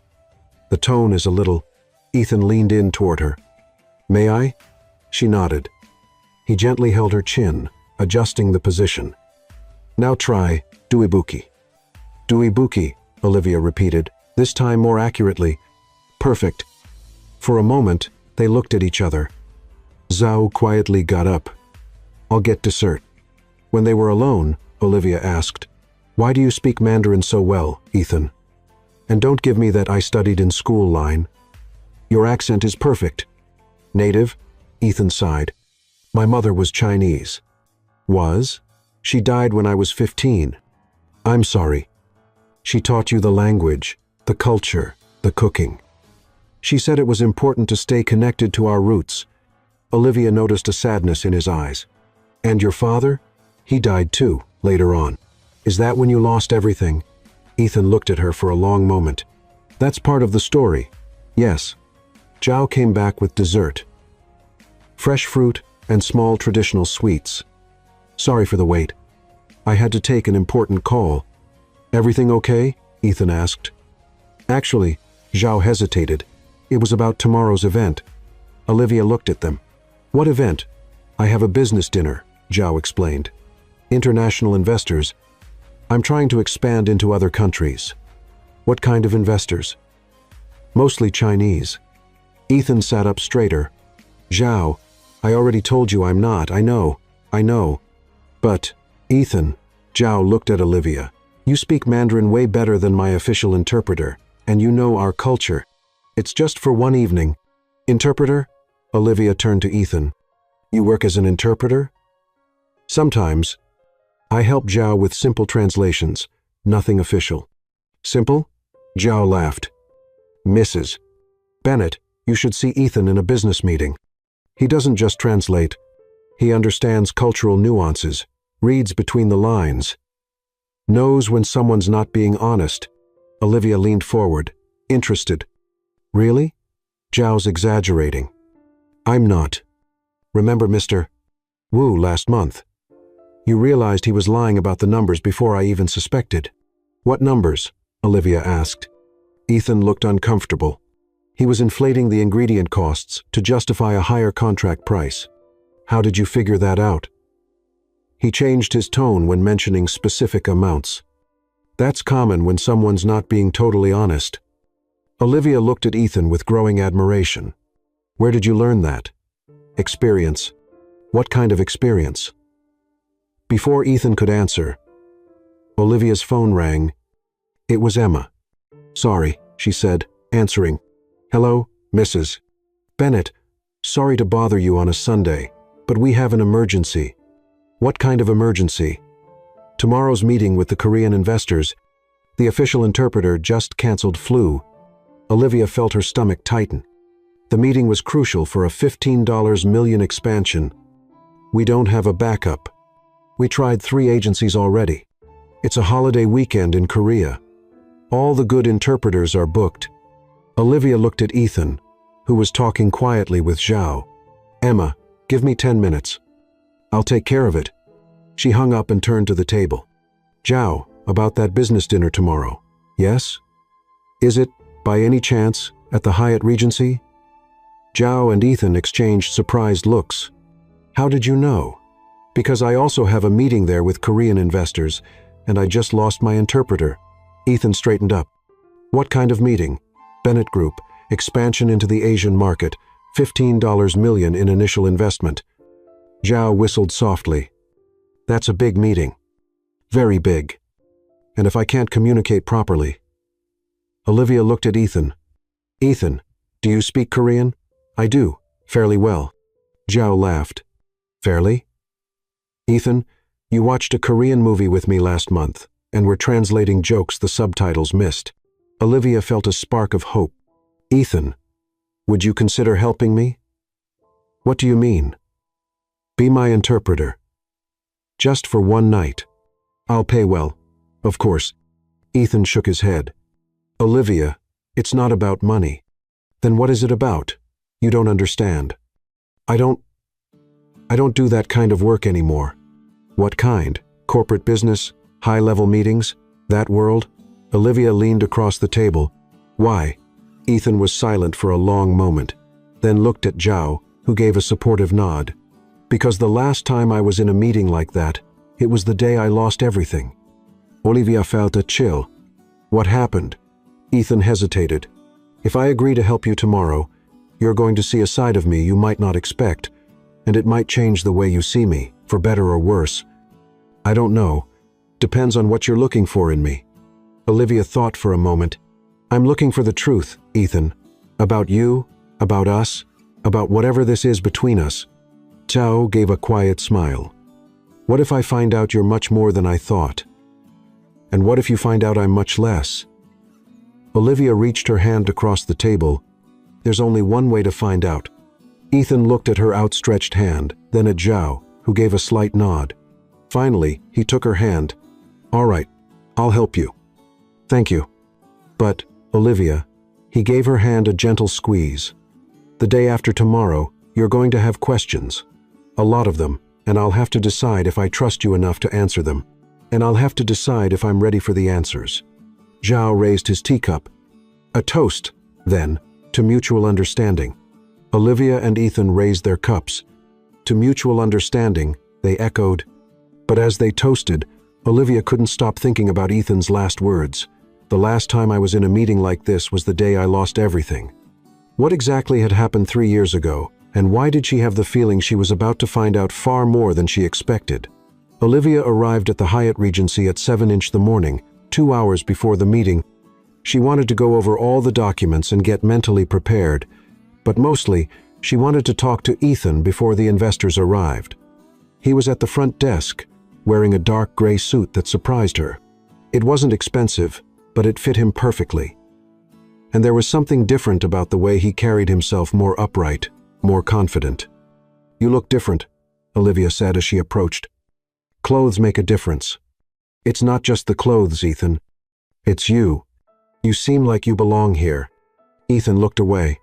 "The tone is a little." Ethan leaned in toward her. "May I?" She nodded. He gently held her chin, adjusting the position. "Now try Duibuki." "Duibuki," Olivia repeated, this time more accurately. "Perfect." For a moment, they looked at each other. Zhao quietly got up. "I'll get dessert." When they were alone, Olivia asked, "Why do you speak Mandarin so well, Ethan? And don't give me that I studied in school line. Your accent is perfect." "Native?" Ethan sighed. "My mother was Chinese." "Was? She died when I was 15. "I'm sorry." "She taught you the language, the culture, the cooking. She said it was important to stay connected to our roots." Olivia noticed a sadness in his eyes. "And your father? He died too, later on. Is that when you lost everything?" Ethan looked at her for a long moment. "That's part of the story. Yes." Zhao came back with dessert. Fresh fruit and small traditional sweets. "Sorry for the wait. I had to take an important call." "Everything okay?" Ethan asked. "Actually," Zhao hesitated. "It was about tomorrow's event." Olivia looked at them. "What event?" "I have a business dinner," Zhao explained. "International investors. I'm trying to expand into other countries." "What kind of investors?" "Mostly Chinese." Ethan sat up straighter. "Zhao, I already told you I'm not. I know. But," Ethan, Zhao looked at Olivia. You speak Mandarin way better than my official interpreter, and you know our culture. It's just for one evening. Interpreter? Olivia turned to Ethan. You work as an interpreter? Sometimes. I help Zhao with simple translations, nothing official. Simple? Zhao laughed. Mrs. Bennett, you should see Ethan in a business meeting. He doesn't just translate. He understands cultural nuances, reads between the lines, knows when someone's not being honest. Olivia leaned forward, interested. Really? Zhao's exaggerating. I'm not. Remember Mr. Wu last month? You realized he was lying about the numbers before I even suspected. What numbers? Olivia asked. Ethan looked uncomfortable. He was inflating the ingredient costs to justify a higher contract price. How did you figure that out? He changed his tone when mentioning specific amounts. That's common when someone's not being totally honest. Olivia looked at Ethan with growing admiration. Where did you learn that? Experience. What kind of experience? Before Ethan could answer, Olivia's phone rang. It was Emma. Sorry, she said, answering. Hello, Mrs. Bennett. Sorry to bother you on a Sunday, but we have an emergency. What kind of emergency? Tomorrow's meeting with the Korean investors. The official interpreter just canceled flu. Olivia felt her stomach tighten. The meeting was crucial for a $15 million expansion. We don't have a backup. We tried 3 agencies already. It's a holiday weekend in Korea. All the good interpreters are booked. Olivia looked at Ethan, who was talking quietly with Zhao. Emma, give me 10 minutes. I'll take care of it. She hung up and turned to the table. Zhao, about that business dinner tomorrow. Yes? Is it, by any chance, at the Hyatt Regency? Zhao and Ethan exchanged surprised looks. How did you know? Because I also have a meeting there with Korean investors, and I just lost my interpreter. Ethan straightened up. What kind of meeting? Bennett Group, expansion into the Asian market, $15 million in initial investment. Zhao whistled softly. That's a big meeting. Very big. And if I can't communicate properly. Olivia looked at Ethan. Ethan, do you speak Korean? I do, fairly well. Zhao laughed. Fairly? Ethan, you watched a Korean movie with me last month, and were translating jokes the subtitles missed. Olivia felt a spark of hope. Ethan, would you consider helping me? What do you mean? Be my interpreter. Just for one night. I'll pay well, of course. Ethan shook his head. Olivia, it's not about money. Then what is it about? You don't understand. I don't do that kind of work anymore. What kind? Corporate business? High-level meetings? That world? Olivia leaned across the table. Why? Ethan was silent for a long moment, then looked at Zhao, who gave a supportive nod. Because the last time I was in a meeting like that, it was the day I lost everything. Olivia felt a chill. What happened? Ethan hesitated. If I agree to help you tomorrow, you're going to see a side of me you might not expect, and it might change the way you see me, for better or worse. I don't know. Depends on what you're looking for in me. Olivia thought for a moment. I'm looking for the truth, Ethan. About you, about us, about whatever this is between us. Zhao gave a quiet smile. What if I find out you're much more than I thought? And what if you find out I'm much less? Olivia reached her hand across the table. There's only one way to find out. Ethan looked at her outstretched hand, then at Zhao, who gave a slight nod. Finally, he took her hand. All right, I'll help you. Thank you. But, Olivia, he gave her hand a gentle squeeze. The day after tomorrow, you're going to have questions. A lot of them, and I'll have to decide if I trust you enough to answer them. And I'll have to decide if I'm ready for the answers. Zhao raised his teacup. A toast, then, to mutual understanding. Olivia and Ethan raised their cups. To mutual understanding, they echoed. But as they toasted, Olivia couldn't stop thinking about Ethan's last words. The last time I was in a meeting like this was the day I lost everything. What exactly had happened 3 years ago, and why did she have the feeling she was about to find out far more than she expected? Olivia arrived at the Hyatt Regency at 7 in the morning, 2 hours before the meeting. She wanted to go over all the documents and get mentally prepared, but mostly, she wanted to talk to Ethan before the investors arrived. He was at the front desk, wearing a dark gray suit that surprised her. It wasn't expensive, but it fit him perfectly. And there was something different about the way he carried himself, more upright, more confident. "You look different," Olivia said as she approached. "Clothes make a difference. It's not just the clothes, Ethan. It's you. You seem like you belong here." Ethan looked away.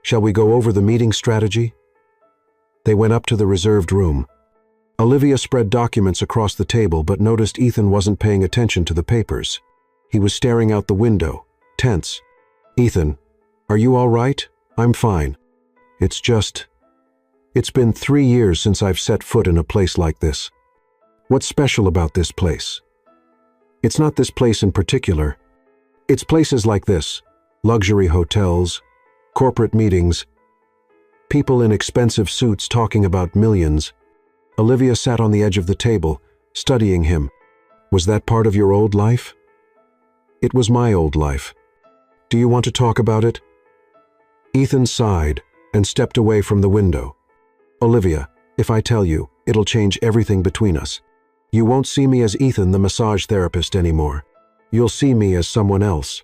"Shall we go over the meeting strategy?" They went up to the reserved room. Olivia spread documents across the table but noticed Ethan wasn't paying attention to the papers. He was staring out the window, tense. "Ethan, are you all right?" "I'm fine. It's been 3 years since I've set foot in a place like this." "What's special about this place?" "It's not this place in particular. It's places like this, luxury hotels, corporate meetings, people in expensive suits talking about millions." Olivia sat on the edge of the table, studying him. "Was that part of your old life?" "It was my old life. Do you want to talk about it?" Ethan sighed and stepped away from the window. "Olivia, if I tell you, it'll change everything between us. You won't see me as Ethan, the massage therapist, anymore. You'll see me as someone else.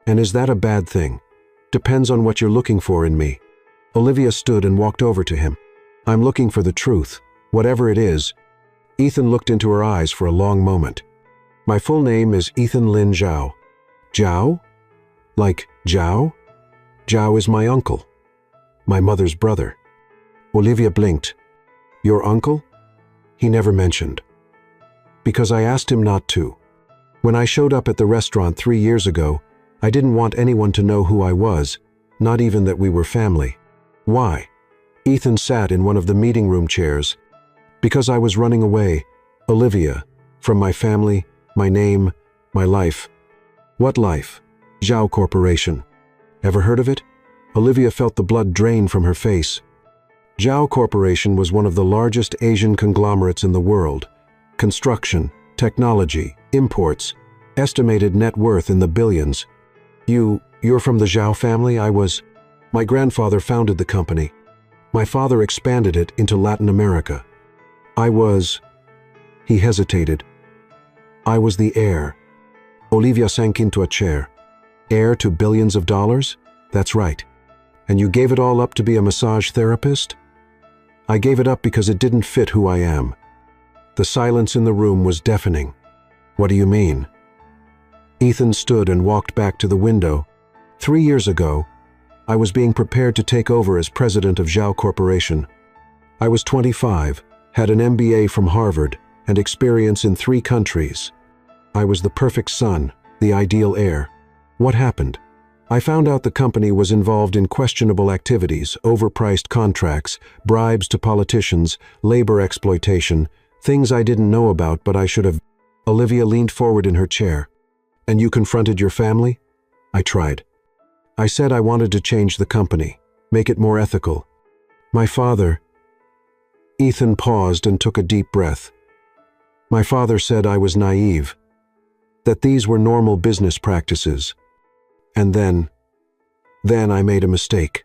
And is that a bad thing? Depends on what you're looking for in me." Olivia stood and walked over to him. "I'm looking for the truth, whatever it is." Ethan looked into her eyes for a long moment. "My full name is Ethan Lin Zhao." "Zhao? Like Zhao?" "Zhao is my uncle. My mother's brother." Olivia blinked. "Your uncle?" "He never mentioned. Because I asked him not to. When I showed up at the restaurant 3 years ago, I didn't want anyone to know who I was, not even that we were family." "Why?" Ethan sat in one of the meeting room chairs. "Because I was running away, Olivia, from my family, my name, my life." "What life?" "Zhao Corporation. Ever heard of it?" Olivia felt the blood drain from her face. Zhao Corporation was one of the largest Asian conglomerates in the world. Construction, technology, imports, estimated net worth in the billions. You're from the Zhao family?" My grandfather founded the company. My father expanded it into Latin America. He hesitated. "I was the heir." Olivia sank into a chair. "Heir to billions of dollars?" "That's right. And you gave it all up to be a massage therapist?" "I gave it up because it didn't fit who I am." The silence in the room was deafening. "What do you mean?" Ethan stood and walked back to the window. 3 years ago, I was being prepared to take over as president of Zhao Corporation. I was 25, had an MBA from Harvard, and experience in 3 countries. I was the perfect son, the ideal heir. What happened? I found out the company was involved in questionable activities, overpriced contracts, bribes to politicians, labor exploitation, things I didn't know about but I should have. Olivia leaned forward in her chair. "And you confronted your family?" "I tried. I said I wanted to change the company, make it more ethical. My father..." Ethan paused and took a deep breath. "My father said I was naive, that these were normal business practices. And then I made a mistake.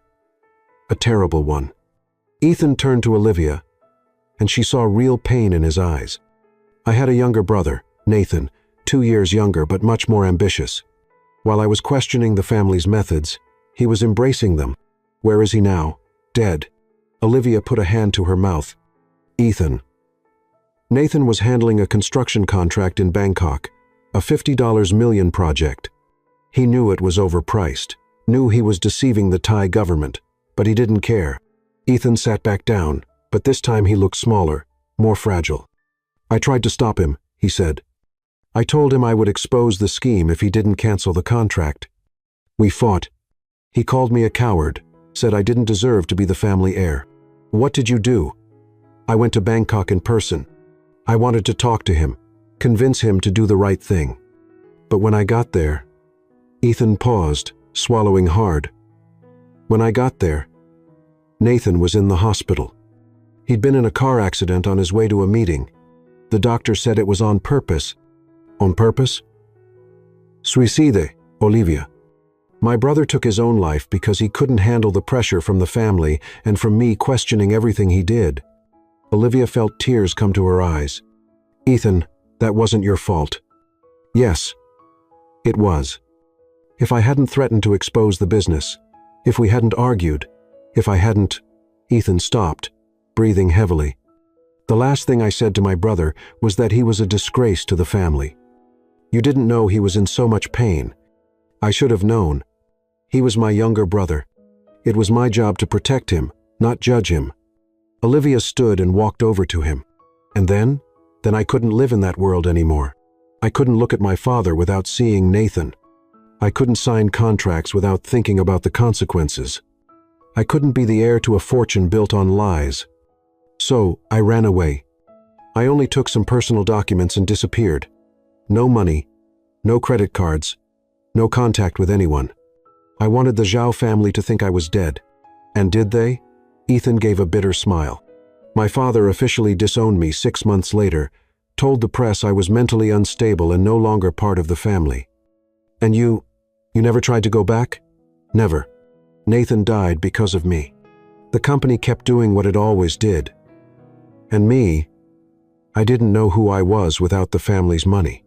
A terrible one." Ethan turned to Olivia, and she saw real pain in his eyes. "I had a younger brother, Nathan, 2 years younger but much more ambitious. While I was questioning the family's methods, he was embracing them. Where is he now? Dead." Olivia put a hand to her mouth. "Ethan." Nathan was handling a construction contract in Bangkok, a $50 million project. He knew it was overpriced, knew he was deceiving the Thai government, but he didn't care. Ethan sat back down, but this time he looked smaller, more fragile. "I tried to stop him," he said. "I told him I would expose the scheme if he didn't cancel the contract. We fought. He called me a coward, said I didn't deserve to be the family heir. What did you do?" "I went to Bangkok in person. I wanted to talk to him, convince him to do the right thing. But when I got there..." Ethan paused, swallowing hard. "When I got there, Nathan was in the hospital. He'd been in a car accident on his way to a meeting. The doctor said it was on purpose. On purpose? Suicide, Olivia. My brother took his own life because he couldn't handle the pressure from the family and from me questioning everything he did. Olivia felt tears come to her eyes. Ethan, that wasn't your fault. Yes, it was. If I hadn't threatened to expose the business, if we hadn't argued, if I hadn't… Ethan stopped, breathing heavily. The last thing I said to my brother was that he was a disgrace to the family. You didn't know he was in so much pain. I should have known. He was my younger brother. It was my job to protect him, not judge him. Olivia stood and walked over to him. And then I couldn't live in that world anymore. I couldn't look at my father without seeing Nathan. I couldn't sign contracts without thinking about the consequences. I couldn't be the heir to a fortune built on lies. So I ran away. I only took some personal documents and disappeared. No money, no credit cards, no contact with anyone. I wanted the Zhao family to think I was dead. And did they? Ethan gave a bitter smile. My father officially disowned me 6 months later, told the press I was mentally unstable and no longer part of the family. And you never tried to go back? Never. Nathan died because of me. The company kept doing what it always did. And me, I didn't know who I was without the family's money.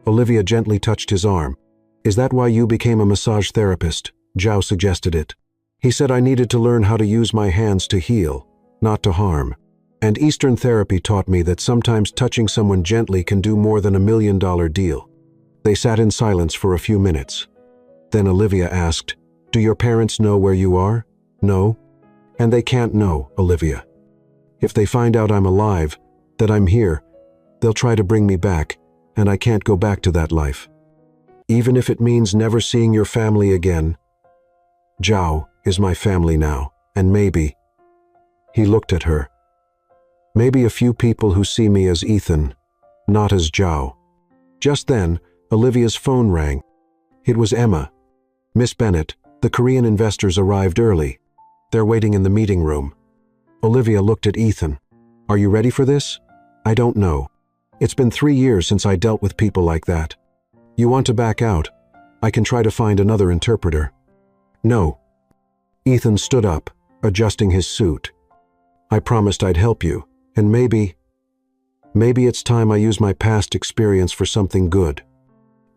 Olivia gently touched his arm. Is that why you became a massage therapist? Zhao suggested it. He said I needed to learn how to use my hands to heal, not to harm. And Eastern therapy taught me that sometimes touching someone gently can do more than $1 million deal. They sat in silence for a few minutes. Then Olivia asked, Do your parents know where you are? No. And they can't know, Olivia. If they find out I'm alive, that I'm here, they'll try to bring me back, and I can't go back to that life. Even if it means never seeing your family again. Zhao is my family now, and maybe… He looked at her. Maybe a few people who see me as Ethan, not as Zhao. Just then, Olivia's phone rang. It was Emma. Miss Bennett, the Korean investors arrived early. They're waiting in the meeting room. Olivia looked at Ethan. Are you ready for this? I don't know. It's been 3 years since I dealt with people like that. You want to back out? I can try to find another interpreter. No. Ethan stood up, adjusting his suit. I promised I'd help you, and maybe it's time I use my past experience for something good.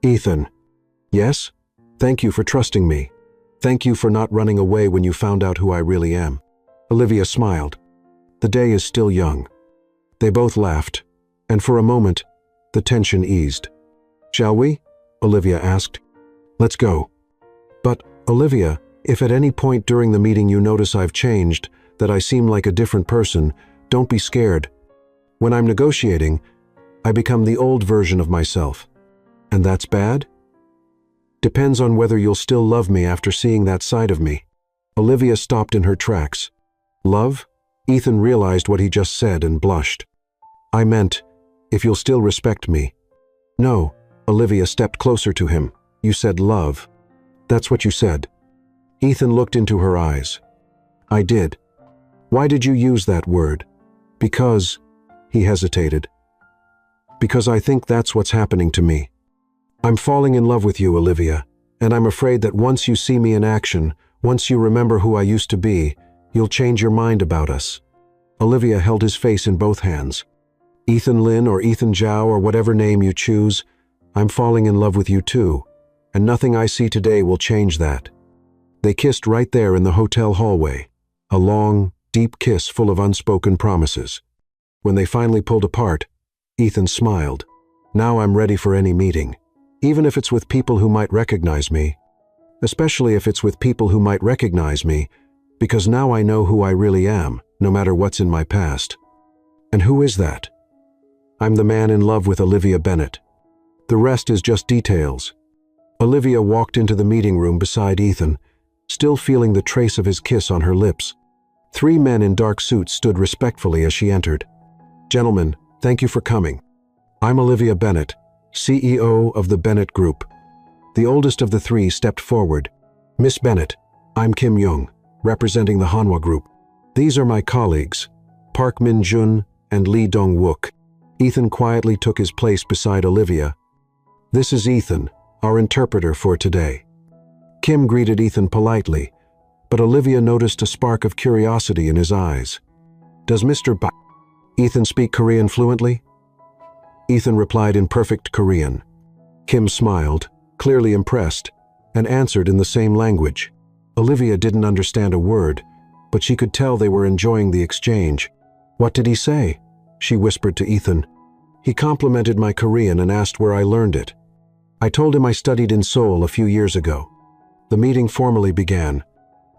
Ethan. Yes? Thank you for trusting me. Thank you for not running away when you found out who I really am. Olivia smiled. The day is still young. They both laughed, and for a moment, the tension eased. Shall we? Olivia asked. Let's go. But, Olivia, if at any point during the meeting you notice I've changed, that I seem like a different person, don't be scared. When I'm negotiating, I become the old version of myself. And that's bad? Depends on whether you'll still love me after seeing that side of me. Olivia stopped in her tracks. Love? Ethan realized what he just said and blushed. I meant, if you'll still respect me. No, Olivia stepped closer to him. You said love. That's what you said. Ethan looked into her eyes. I did. Why did you use that word? Because, he hesitated. Because I think that's what's happening to me. I'm falling in love with you, Olivia, and I'm afraid that once you see me in action, once you remember who I used to be, you'll change your mind about us. Olivia held his face in both hands. Ethan Lin or Ethan Zhao or whatever name you choose, I'm falling in love with you too, and nothing I see today will change that. They kissed right there in the hotel hallway, a long, deep kiss full of unspoken promises. When they finally pulled apart, Ethan smiled. Now I'm ready for any meeting, even if it's with people who might recognize me. Especially if it's with people who might recognize me, because now I know who I really am, no matter what's in my past. And who is that? I'm the man in love with Olivia Bennett. The rest is just details. Olivia walked into the meeting room beside Ethan, still feeling the trace of his kiss on her lips. 3 men in dark suits stood respectfully as she entered. Gentlemen, thank you for coming. I'm Olivia Bennett, CEO of the Bennett Group. The oldest of the 3 stepped forward. Miss Bennett, I'm Kim Young, representing the Hanwha Group. These are my colleagues, Park Min-jun and Lee Dong-wook. Ethan quietly took his place beside Olivia. "This is Ethan, our interpreter for today." Kim greeted Ethan politely, but Olivia noticed a spark of curiosity in his eyes. "Does Ethan speak Korean fluently?" Ethan replied in perfect Korean. Kim smiled, clearly impressed, and answered in the same language. Olivia didn't understand a word, but she could tell they were enjoying the exchange. "What did he say?" she whispered to Ethan. "He complimented my Korean and asked where I learned it. I told him I studied in Seoul a few years ago." The meeting formally began.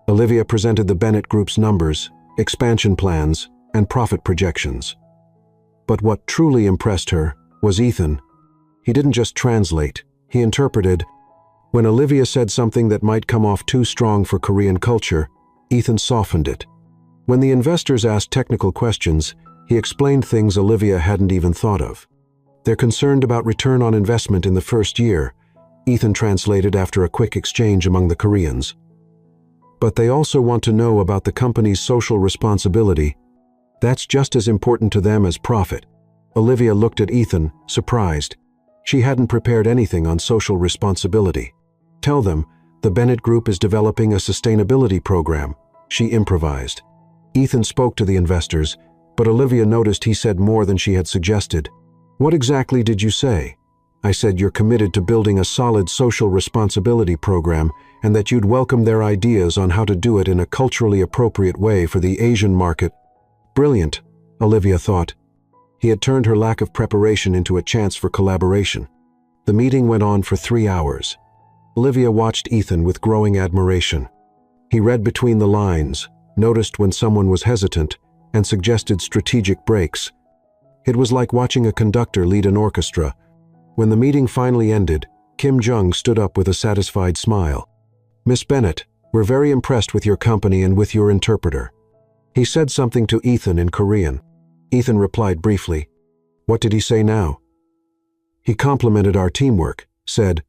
Olivia presented the Bennett Group's numbers, expansion plans, and profit projections. But what truly impressed her was Ethan. He didn't just translate, he interpreted. When Olivia said something that might come off too strong for Korean culture, Ethan softened it. When the investors asked technical questions, he explained things Olivia hadn't even thought of. They're concerned about return on investment in the first year, Ethan translated after a quick exchange among the Koreans. But they also want to know about the company's social responsibility. That's just as important to them as profit. Olivia looked at Ethan, surprised. She hadn't prepared anything on social responsibility. "Tell them, the Bennett Group is developing a sustainability program," she improvised. Ethan spoke to the investors, but Olivia noticed he said more than she had suggested. "What exactly did you say?" "I said you're committed to building a solid social responsibility program and that you'd welcome their ideas on how to do it in a culturally appropriate way for the Asian market." Brilliant, Olivia thought. He had turned her lack of preparation into a chance for collaboration. The meeting went on for 3 hours. Olivia watched Ethan with growing admiration. He read between the lines, noticed when someone was hesitant, and suggested strategic breaks. It was like watching a conductor lead an orchestra. When the meeting finally ended, Kim Jung stood up with a satisfied smile. "Miss Bennett, we're very impressed with your company and with your interpreter." He said something to Ethan in Korean. Ethan replied briefly. "What did he say now?" "He complimented our teamwork, said,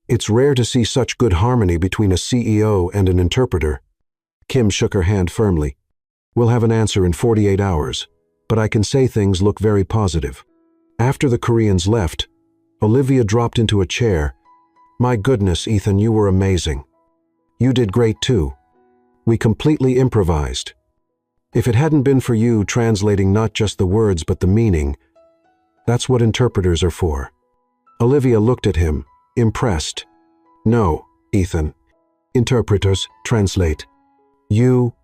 'It's rare to see such good harmony between a CEO and an interpreter.'" Kim shook her hand firmly. "We'll have an answer in 48 hours, but I can say things look very positive." After the Koreans left, Olivia dropped into a chair. "My goodness, Ethan, you were amazing. You did great too. We completely improvised. If it hadn't been for you translating not just the words but the meaning, that's what interpreters are for." Olivia looked at him, impressed. "No, Ethan. Interpreters translate. You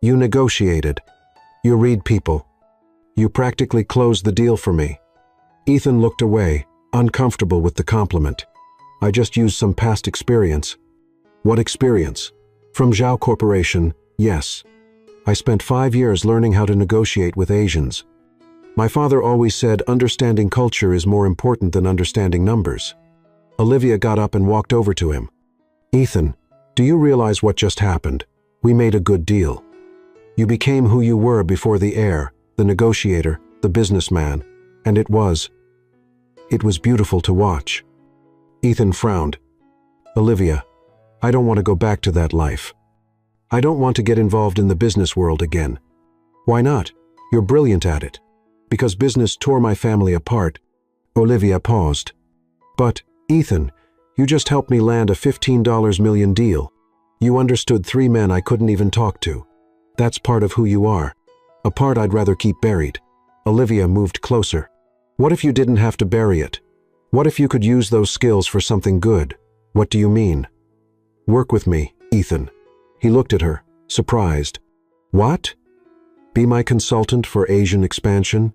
negotiated. You read people. You practically closed the deal for me." Ethan looked away, uncomfortable with the compliment. "I just used some past experience." "What experience?" "From Zhao Corporation, yes. I spent 5 years learning how to negotiate with Asians. My father always said understanding culture is more important than understanding numbers." Olivia got up and walked over to him. "Ethan, do you realize what just happened? We made a good deal. You became who you were before the heir, the negotiator, the businessman, and it was beautiful to watch." Ethan frowned. "Olivia, I don't want to go back to that life. I don't want to get involved in the business world again." "Why not? You're brilliant at it." "Because business tore my family apart." Olivia paused. "But, Ethan, you just helped me land a $15 million deal. You understood 3 men I couldn't even talk to. That's part of who you are. A part I'd rather keep buried." Olivia moved closer. "What if you didn't have to bury it? What if you could use those skills for something good? What do you mean?" "Work with me, Ethan." He looked at her, surprised. "What? Be my consultant for Asian expansion?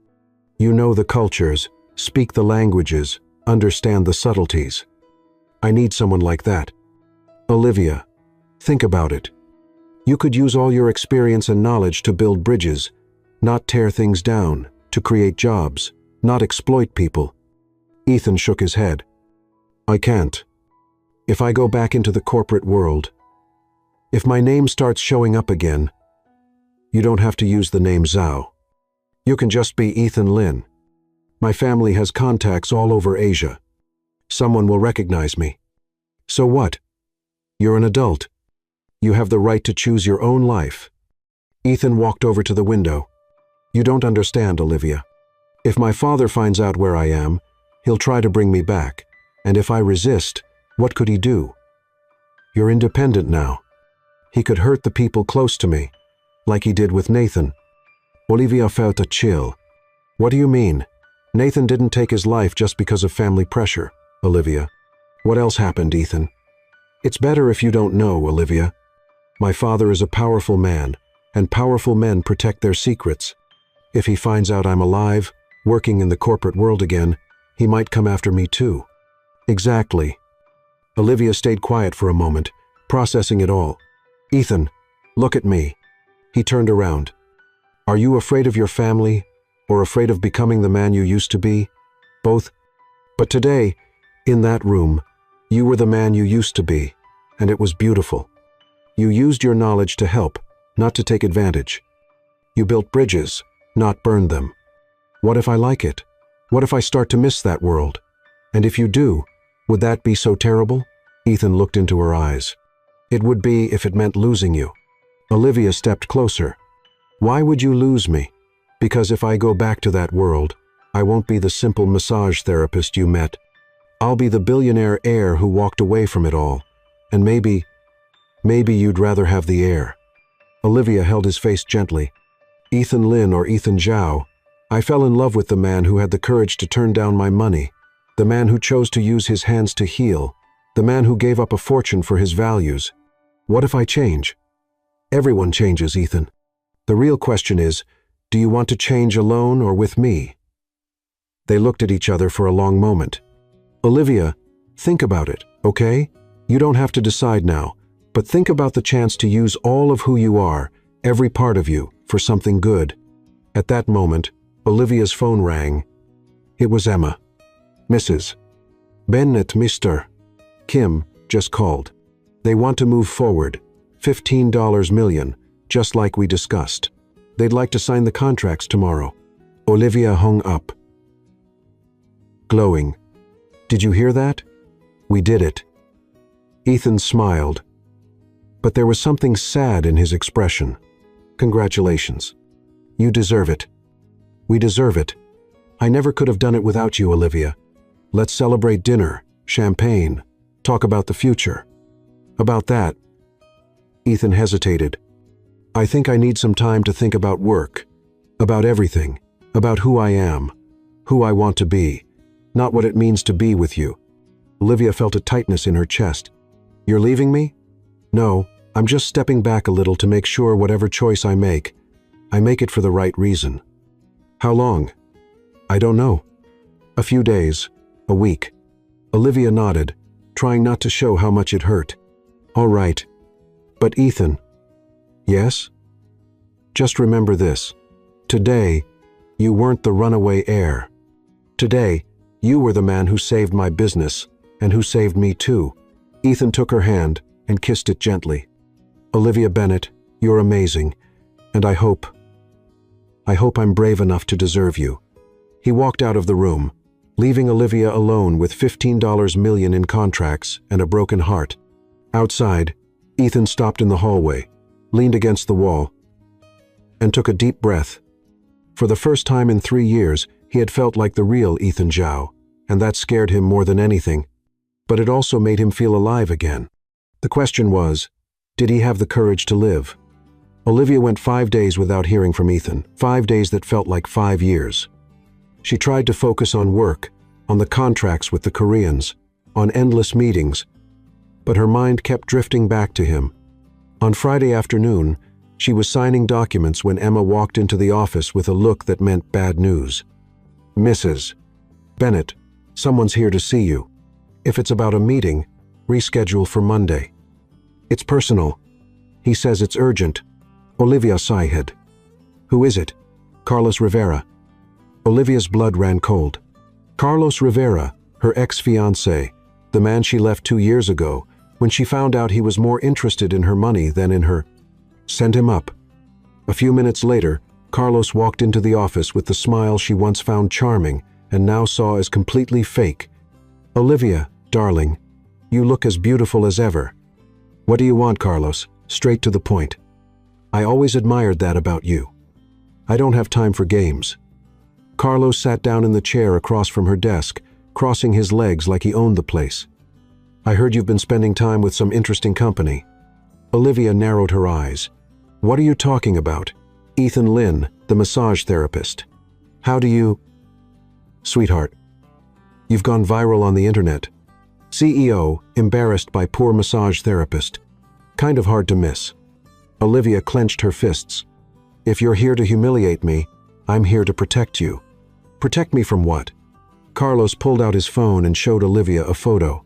You know the cultures, speak the languages, understand the subtleties. I need someone like that." "Olivia, think about it. You could use all your experience and knowledge to build bridges, not tear things down, to create jobs, not exploit people." Ethan shook his head. "I can't. If I go back into the corporate world, if my name starts showing up again, you don't have to use the name Zhao. You can just be Ethan Lin. My family has contacts all over Asia. Someone will recognize me. So what? You're an adult. You have the right to choose your own life." Ethan walked over to the window. "You don't understand, Olivia. If my father finds out where I am, he'll try to bring me back. And if I resist, what could he do? You're independent now. He could hurt the people close to me, like he did with Nathan. Olivia felt a chill. What do you mean? Nathan didn't take his life just because of family pressure, Olivia. What else happened, Ethan? It's better if you don't know, Olivia. My father is a powerful man, and powerful men protect their secrets. If he finds out I'm alive, working in the corporate world again, he might come after me too. Exactly. Olivia stayed quiet for a moment, processing it all. Ethan, look at me. He turned around. Are you afraid of your family, or afraid of becoming the man you used to be? Both. But today, in that room, you were the man you used to be, and it was beautiful. You used your knowledge to help, not to take advantage. You built bridges, not burned them. What if I like it? What if I start to miss that world? And if you do, would that be so terrible? Ethan looked into her eyes. It would be if it meant losing you. Olivia stepped closer. Why would you lose me? Because if I go back to that world, I won't be the simple massage therapist you met. I'll be the billionaire heir who walked away from it all. And maybe you'd rather have the heir. Olivia held his face gently. Ethan Lin or Ethan Zhao, I fell in love with the man who had the courage to turn down my money, the man who chose to use his hands to heal, the man who gave up a fortune for his values. What if I change? Everyone changes, Ethan. The real question is, do you want to change alone or with me? They looked at each other for a long moment. Olivia, think about it, okay? You don't have to decide now, but think about the chance to use all of who you are, every part of you, for something good. At that moment, Olivia's phone rang. It was Emma. Mrs. Bennett, Mr. Kim just called. They want to move forward, $15 million, just like we discussed. They'd like to sign the contracts tomorrow. Olivia hung up. Glowing. Did you hear that? We did it. Ethan smiled, but there was something sad in his expression. Congratulations. You deserve it. We deserve it. I never could have done it without you, Olivia. Let's celebrate dinner, champagne, talk about the future. About that. Ethan hesitated. I think I need some time to think about work, about everything, about who I am, who I want to be, not what it means to be with you. Olivia felt a tightness in her chest. You're leaving me? No, I'm just stepping back a little to make sure whatever choice I make it for the right reason. How long? I don't know. A few days, a week. Olivia nodded, trying not to show how much it hurt. All right. But Ethan. Yes? Just remember this. Today, you weren't the runaway heir. Today, you were the man who saved my business, and who saved me too. Ethan took her hand and kissed it gently. Olivia Bennett, you're amazing, and I hope I'm brave enough to deserve you. He walked out of the room, leaving Olivia alone with $15 million in contracts and a broken heart. Outside, Ethan stopped in the hallway, leaned against the wall, and took a deep breath. For the first time in 3 years, he had felt like the real Ethan Zhao, and that scared him more than anything. But it also made him feel alive again. The question was, did he have the courage to live? Olivia went 5 days without hearing from Ethan, 5 days that felt like 5 years. She tried to focus on work, on the contracts with the Koreans, on endless meetings, but her mind kept drifting back to him. On Friday afternoon, she was signing documents when Emma walked into the office with a look that meant bad news. Mrs. Bennett, someone's here to see you. If it's about a meeting, reschedule for Monday. It's personal. He says it's urgent. Olivia sighed. Who is it? Carlos Rivera. Olivia's blood ran cold. Carlos Rivera, her ex-fiancé, the man she left 2 years ago, when she found out he was more interested in her money than in her. Send him up. A few minutes later, Carlos walked into the office with the smile she once found charming and now saw as completely fake. Olivia, darling, you look as beautiful as ever. What do you want, Carlos? Straight to the point. I always admired that about you. I don't have time for games. Carlos sat down in the chair across from her desk, crossing his legs like he owned the place. "I heard you've been spending time with some interesting company." Olivia narrowed her eyes. "What are you talking about?" "Ethan Lin, the massage therapist." "How do you—" "Sweetheart, you've gone viral on the internet. CEO, embarrassed by poor massage therapist. Kind of hard to miss." Olivia clenched her fists. "If you're here to humiliate me, I'm here to protect you." "Protect me from what?" Carlos pulled out his phone and showed Olivia a photo.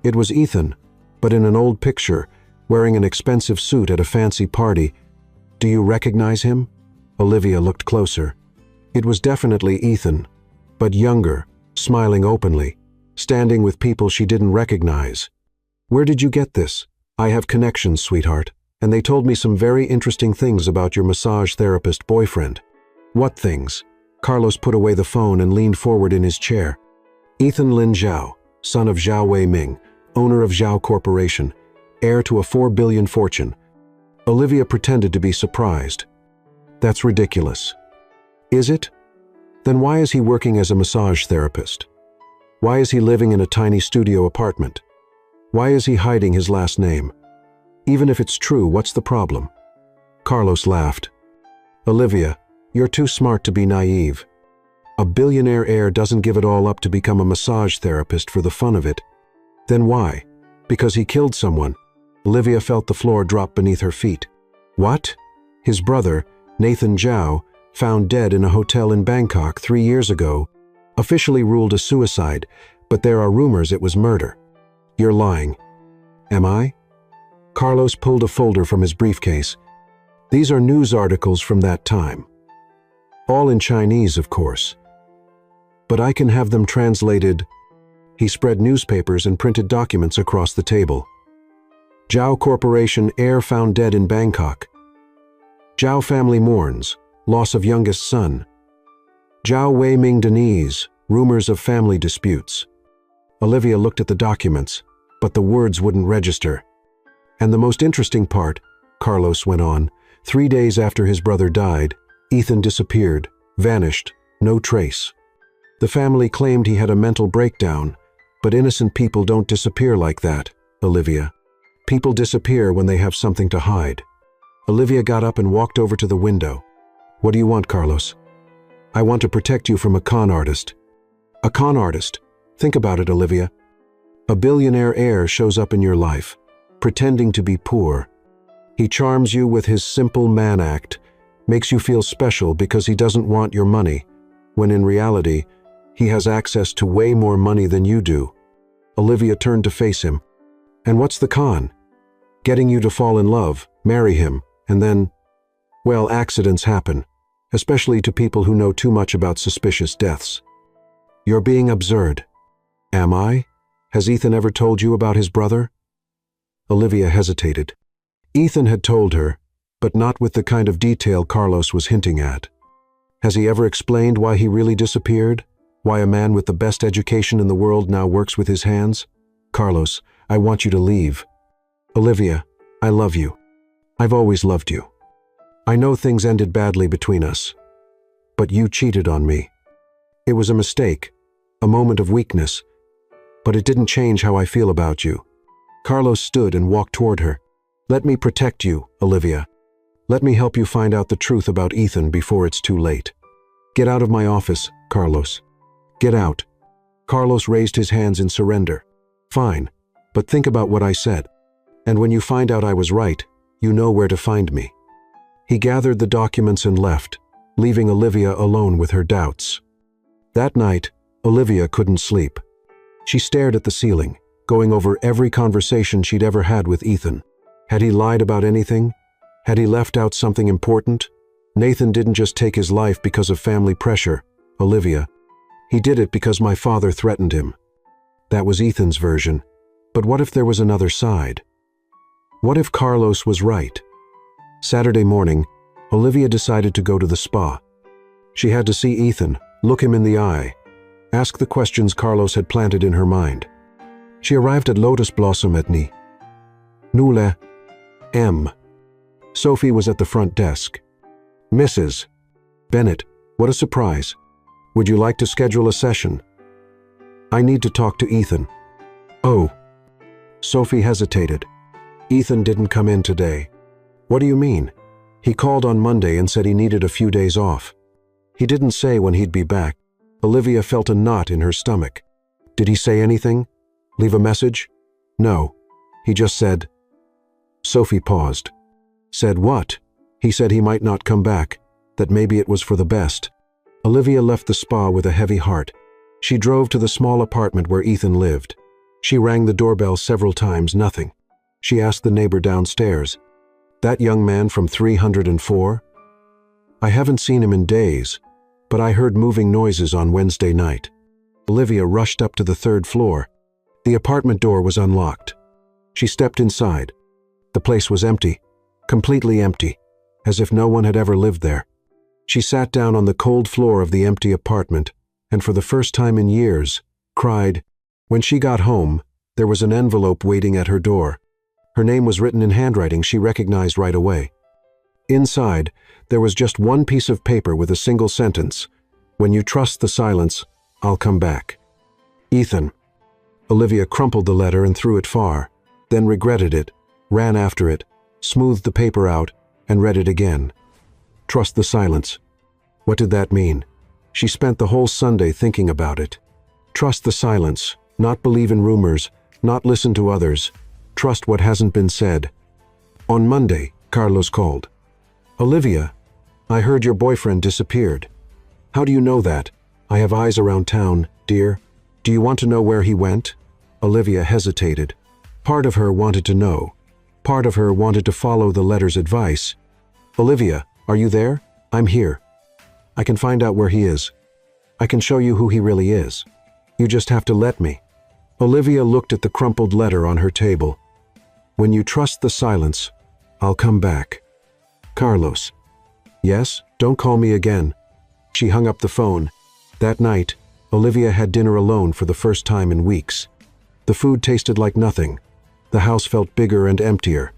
It was Ethan, but in an old picture, wearing an expensive suit at a fancy party. "Do you recognize him?" Olivia looked closer. It was definitely Ethan, but younger, smiling openly, standing with people she didn't recognize. "Where did you get this?" "I have connections, sweetheart, and they told me some very interesting things about your massage therapist boyfriend." "What things?" Carlos put away the phone and leaned forward in his chair. "Ethan Lin Zhao, son of Zhao Wei-ming, owner of Zhao Corporation, heir to a 4 billion fortune." Olivia pretended to be surprised. "That's ridiculous." "Is it? Then why is he working as a massage therapist? Why is he living in a tiny studio apartment? Why is he hiding his last name? Even if it's true, what's the problem?" Carlos laughed. "Olivia, you're too smart to be naive. A billionaire heir doesn't give it all up to become a massage therapist for the fun of it. Then why? Because he killed someone." Olivia felt the floor drop beneath her feet. "What?" "His brother, Nathan Zhao, found dead in a hotel in Bangkok 3 years ago, officially ruled a suicide, but there are rumors it was murder." "You're lying." "Am I?" Carlos pulled a folder from his briefcase. "These are news articles from that time. All in Chinese, of course. But I can have them translated." He spread newspapers and printed documents across the table. "Zhao Corporation heir found dead in Bangkok. Zhao family mourns, loss of youngest son. Zhao Wei-ming Denise, rumors of family disputes." Olivia looked at the documents, but the words wouldn't register. "And the most interesting part," Carlos went on, 3 days after his brother died, Ethan disappeared, vanished, no trace. The family claimed he had a mental breakdown, but innocent people don't disappear like that, Olivia. People disappear when they have something to hide." Olivia got up and walked over to the window. "What do you want, Carlos?" "I want to protect you from a con artist." "A con artist? Think about it, Olivia. A billionaire heir shows up in your life, pretending to be poor. He charms you with his simple man act, makes you feel special because he doesn't want your money, when in reality, he has access to way more money than you do." Olivia turned to face him. "And what's the con? Getting you to fall in love, marry him, and then, well, accidents happen, especially to people who know too much about suspicious deaths." "You're being absurd." "Am I? Has Ethan ever told you about his brother?" Olivia hesitated. Ethan had told her, but not with the kind of detail Carlos was hinting at. Has he ever explained why he really disappeared? Why a man with the best education in the world now works with his hands? "Carlos, I want you to leave." "Olivia, I love you. I've always loved you. I know things ended badly between us, but you cheated on me. It was a mistake, a moment of weakness, but it didn't change how I feel about you." Carlos stood and walked toward her. "Let me protect you, Olivia. Let me help you find out the truth about Ethan before it's too late. Get out of my office, Carlos. Get out." Carlos raised his hands in surrender. "Fine, but think about what I said. And when you find out I was right, you know where to find me." He gathered the documents and left, leaving Olivia alone with her doubts. That night, Olivia couldn't sleep. She stared at the ceiling, going over every conversation she'd ever had with Ethan. Had he lied about anything? Had he left out something important? Nathan didn't just take his life because of family pressure, Olivia. He did it because my father threatened him. That was Ethan's version. But what if there was another side? What if Carlos was right? Saturday morning, Olivia decided to go to the spa. She had to see Ethan, look him in the eye, ask the questions Carlos had planted in her mind. She arrived at Lotus Blossom at Ni. Nule M. Sophie was at the front desk. "Mrs. Bennett, what a surprise. Would you like to schedule a session? I need to talk to Ethan. Oh. Sophie hesitated. Ethan didn't come in today. What do you mean? He called on Monday and said he needed a few days off. He didn't say when he'd be back. Olivia felt a knot in her stomach. Did he say anything? Leave a message? No. He just said. Sophie paused. Said what? He said he might not come back, that maybe it was for the best. Olivia left the spa with a heavy heart. She drove to the small apartment where Ethan lived. She rang the doorbell several times, nothing. She asked the neighbor downstairs. That young man from 304? I haven't seen him in days, but I heard moving noises on Wednesday night. Olivia rushed up to the third floor. The apartment door was unlocked. She stepped inside. The place was empty, completely empty, as if no one had ever lived there. She sat down on the cold floor of the empty apartment and for the first time in years, cried. When she got home, there was an envelope waiting at her door. Her name was written in handwriting she recognized right away. Inside, there was just one piece of paper with a single sentence. When you trust the silence, I'll come back. Ethan. Olivia crumpled the letter and threw it far, then regretted it, ran after it, smoothed the paper out, and read it again. Trust the silence. What did that mean? She spent the whole Sunday thinking about it. Trust the silence, not believe in rumors, not listen to others. Trust what hasn't been said. On Monday, Carlos called. Olivia, I heard your boyfriend disappeared. How do you know that? I have eyes around town, dear. Do you want to know where he went? Olivia hesitated. Part of her wanted to know. Part of her wanted to follow the letter's advice. Olivia, are you there? I'm here. I can find out where he is. I can show you who he really is. You just have to let me. Olivia looked at the crumpled letter on her table. When you trust the silence, I'll come back. Carlos. Yes, don't call me again. She hung up the phone. That night, Olivia had dinner alone for the first time in weeks. The food tasted like nothing. The house felt bigger and emptier.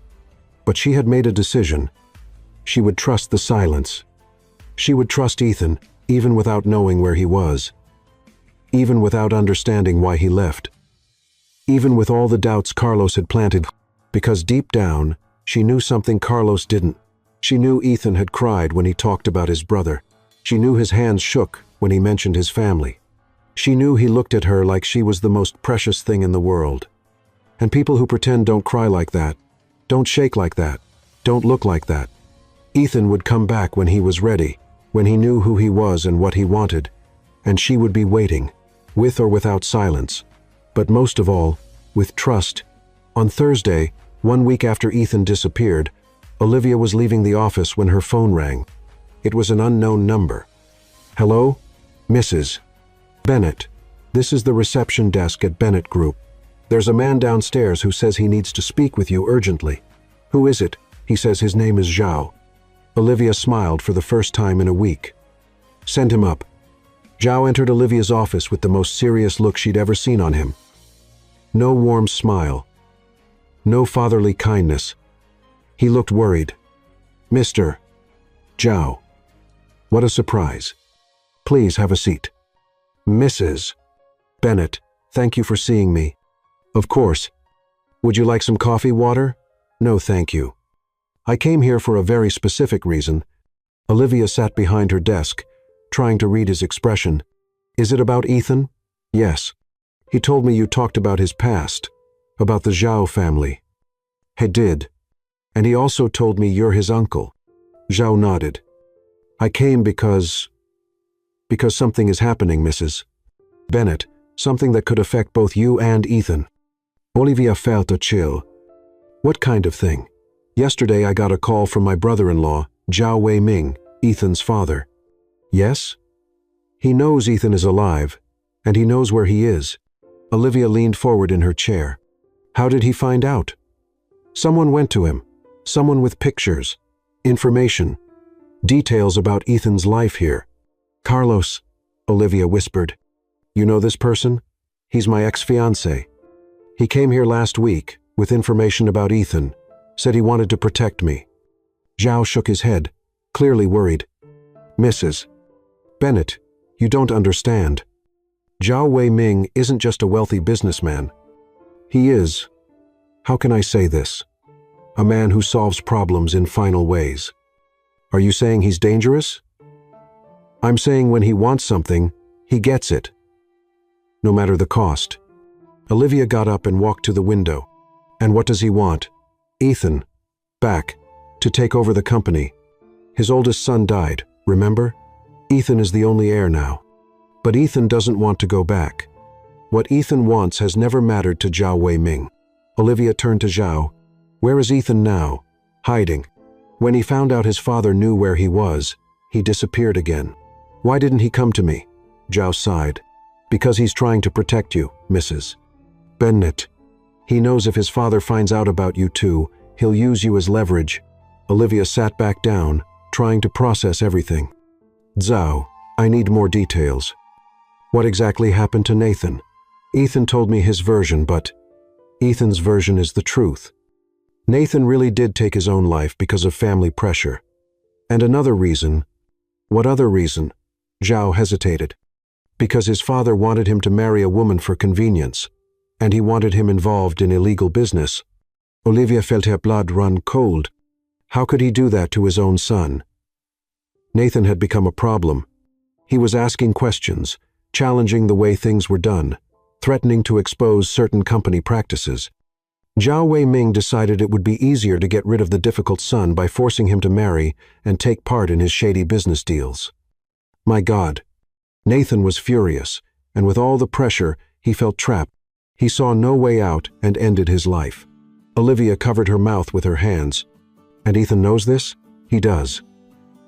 But she had made a decision. She would trust the silence. She would trust Ethan, even without knowing where he was. Even without understanding why he left. Even with all the doubts Carlos had planted, because deep down, she knew something Carlos didn't. She knew Ethan had cried when he talked about his brother. She knew his hands shook when he mentioned his family. She knew he looked at her like she was the most precious thing in the world. And people who pretend don't cry like that, don't shake like that, don't look like that. Ethan would come back when he was ready, when he knew who he was and what he wanted, and she would be waiting, with or without silence, but most of all, with trust. On Thursday, 1 week after Ethan disappeared, Olivia was leaving the office when her phone rang. It was an unknown number. Hello? Mrs. Bennett. This is the reception desk at Bennett Group. There's a man downstairs who says he needs to speak with you urgently. Who is it? He says his name is Zhao. Olivia smiled for the first time in a week. Send him up. Zhao entered Olivia's office with the most serious look she'd ever seen on him. No warm smile. No fatherly kindness. He looked worried. Mr. Zhao. What a surprise. Please have a seat. Mrs. Bennett, thank you for seeing me. Of course. Would you like some coffee, water? No, thank you. I came here for a very specific reason. Olivia sat behind her desk, trying to read his expression. Is it about Ethan? Yes. He told me you talked about his past, about the Zhao family. He did. And he also told me you're his uncle. Zhao nodded. I came because something is happening, Mrs. Bennett, something that could affect both you and Ethan. Olivia felt a chill. What kind of thing? Yesterday I got a call from my brother-in-law, Zhao Wei-ming, Ethan's father. Yes? He knows Ethan is alive, and he knows where he is. Olivia leaned forward in her chair. How did he find out? Someone went to him. Someone with pictures, information, details about Ethan's life here. Carlos, Olivia whispered. You know this person? He's my ex-fiancé. He came here last week with information about Ethan, said he wanted to protect me. Zhao shook his head, clearly worried. Mrs. Bennett, You don't understand. Zhao Wei-ming isn't just a wealthy businessman. He is, how can I say this? A man who solves problems in final ways. Are you saying he's dangerous? I'm saying when he wants something, he gets it. No matter the cost. Olivia got up and walked to the window. And what does he want? Ethan. Back. To take over the company. His oldest son died, remember? Ethan is the only heir now. But Ethan doesn't want to go back. What Ethan wants has never mattered to Zhao Wei-ming. Olivia turned to Zhao. Where is Ethan now? Hiding. When he found out his father knew where he was, he disappeared again. Why didn't he come to me? Zhao sighed. Because he's trying to protect you, Mrs. Bennet. He knows if his father finds out about you too, he'll use you as leverage. Olivia sat back down, trying to process everything. Zhao, I need more details. What exactly happened to Nathan? Ethan told me his version, but Ethan's version is the truth. Nathan really did take his own life because of family pressure. And another reason. What other reason? Zhao hesitated. Because his father wanted him to marry a woman for convenience, and he wanted him involved in illegal business. Olivia felt her blood run cold. How could he do that to his own son? Nathan had become a problem. He was asking questions, challenging the way things were done, threatening to expose certain company practices. Zhao Wei-ming decided it would be easier to get rid of the difficult son by forcing him to marry and take part in his shady business deals. My God. Nathan was furious, and with all the pressure, he felt trapped. He saw no way out and ended his life. Olivia covered her mouth with her hands. And Ethan knows this? He does.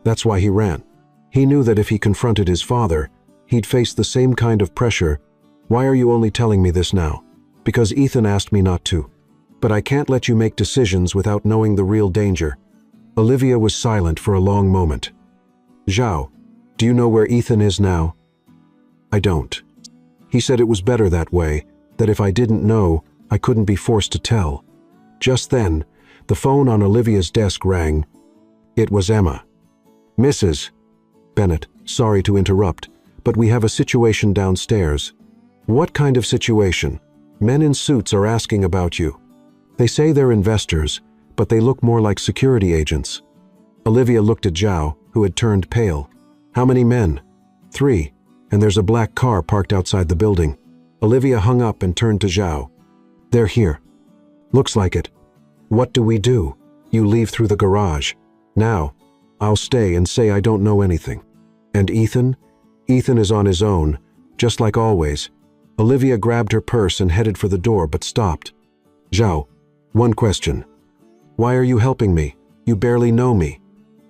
That's why he ran. He knew that if he confronted his father, he'd face the same kind of pressure. Why are you only telling me this now? Because Ethan asked me not to. But I can't let you make decisions without knowing the real danger. Olivia was silent for a long moment. Zhao, do you know where Ethan is now? I don't. He said it was better that way, that if I didn't know, I couldn't be forced to tell. Just then, the phone on Olivia's desk rang. It was Emma. Mrs. Bennet, sorry to interrupt, but we have a situation downstairs. What kind of situation? Men in suits are asking about you. They say they're investors, but they look more like security agents. Olivia looked at Zhao, who had turned pale. How many men? 3, and there's a black car parked outside the building. Olivia hung up and turned to Zhao. They're here. Looks like it. What do we do? You leave through the garage. Now, I'll stay and say I don't know anything. And Ethan? Ethan is on his own, just like always. Olivia grabbed her purse and headed for the door, but stopped. Zhao, one question. Why are you helping me? You barely know me.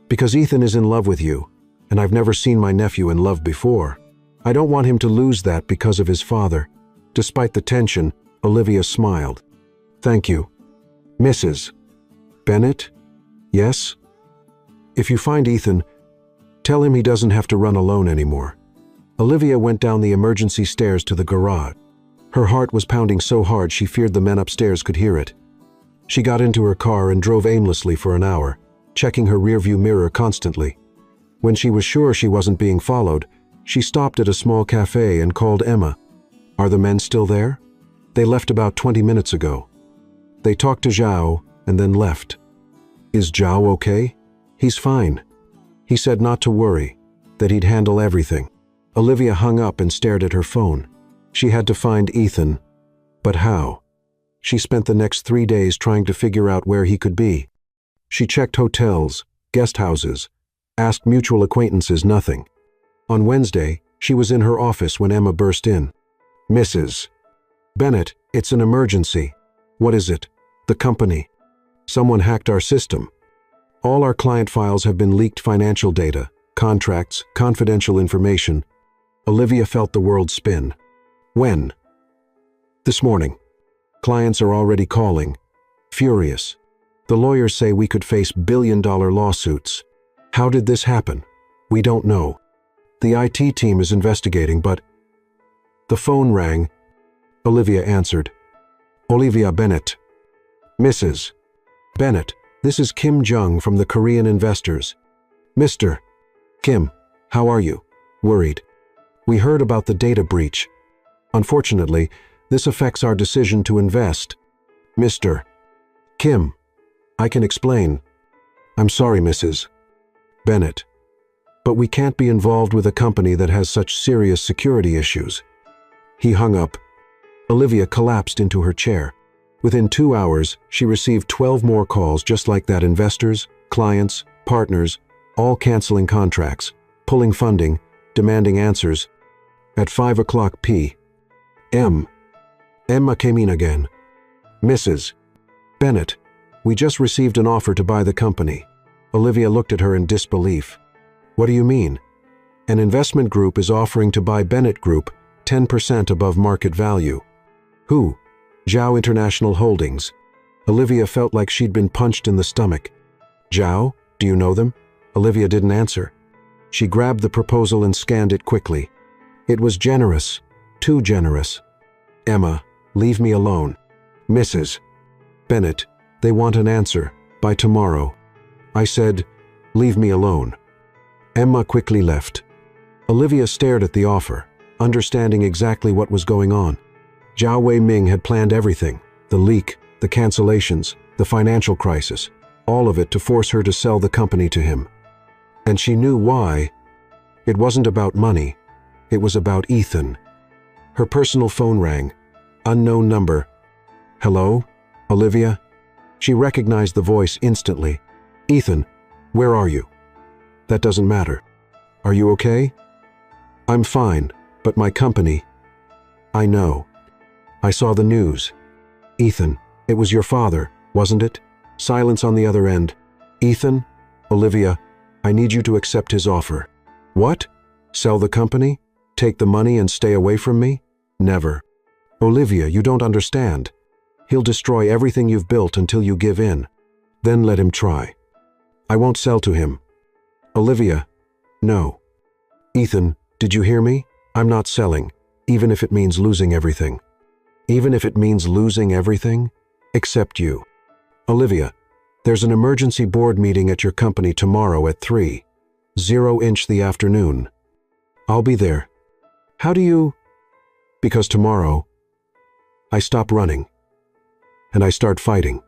Because Ethan is in love with you, and I've never seen my nephew in love before. I don't want him to lose that because of his father. Despite the tension, Olivia smiled. Thank you. Mrs. Bennet? Yes? If you find Ethan, tell him he doesn't have to run alone anymore. Olivia went down the emergency stairs to the garage. Her heart was pounding so hard she feared the men upstairs could hear it. She got into her car and drove aimlessly for an hour, checking her rearview mirror constantly. When she was sure she wasn't being followed, she stopped at a small cafe and called Emma. Are the men still there? They left about 20 minutes ago. They talked to Zhao and then left. Is Zhao okay? He's fine. He said not to worry, that he'd handle everything. Olivia hung up and stared at her phone. She had to find Ethan. But how? She spent the next 3 days trying to figure out where he could be. She checked hotels, guest houses, asked mutual acquaintances, nothing. On Wednesday, she was in her office when Emma burst in. Mrs. Bennet, it's an emergency. What is it? The company. Someone hacked our system. All our client files have been leaked, financial data, contracts, confidential information. Olivia felt the world spin. When? This morning. Clients are already calling. Furious. The lawyers say we could face billion-dollar lawsuits. How did this happen? We don't know. The IT team is investigating, but... The phone rang. Olivia answered. Olivia Bennet. Mrs. Bennet, this is Kim Jung from the Korean investors. Mr. Kim, how are you? Worried. We heard about the data breach. Unfortunately, this affects our decision to invest. Mr. Kim, I can explain. I'm sorry, Mrs. Bennett, but we can't be involved with a company that has such serious security issues. He hung up. Olivia collapsed into her chair. Within 2 hours, she received 12 more calls just like that: investors, clients, partners, all canceling contracts, pulling funding, demanding answers. At 5 o'clock p.m., Emma came in again. Mrs. Bennett, we just received an offer to buy the company. Olivia looked at her in disbelief. What do you mean? An investment group is offering to buy Bennett Group 10% above market value. Who? Zhao International Holdings. Olivia felt like she'd been punched in the stomach. Zhao? Do you know them? Olivia didn't answer. She grabbed the proposal and scanned it quickly. It was generous. Too generous. Emma, leave me alone. Mrs. Bennett, they want an answer. By tomorrow. I said, leave me alone. Emma quickly left. Olivia stared at the offer, understanding exactly what was going on. Zhao Weiming had planned everything: the leak, the cancellations, the financial crisis, all of it to force her to sell the company to him. And she knew why. It wasn't about money. It was about Ethan. Her personal phone rang. Unknown number. Hello? Olivia? She recognized the voice instantly. Ethan, where are you? That doesn't matter. Are you okay? I'm fine, but my company. I know. I saw the news. Ethan, it was your father, wasn't it? Silence on the other end. Ethan? Olivia, I need you to accept his offer. What? Sell the company? Take the money and stay away from me? Never. Olivia, you don't understand. He'll destroy everything you've built until you give in. Then let him try. I won't sell to him. Olivia, no. Ethan, did you hear me? I'm not selling, even if it means losing everything. Even if it means losing everything? Except you. Olivia, there's an emergency board meeting at your company tomorrow at 3:00 the afternoon. I'll be there. How do you? Because tomorrow, I stop running. And I start fighting.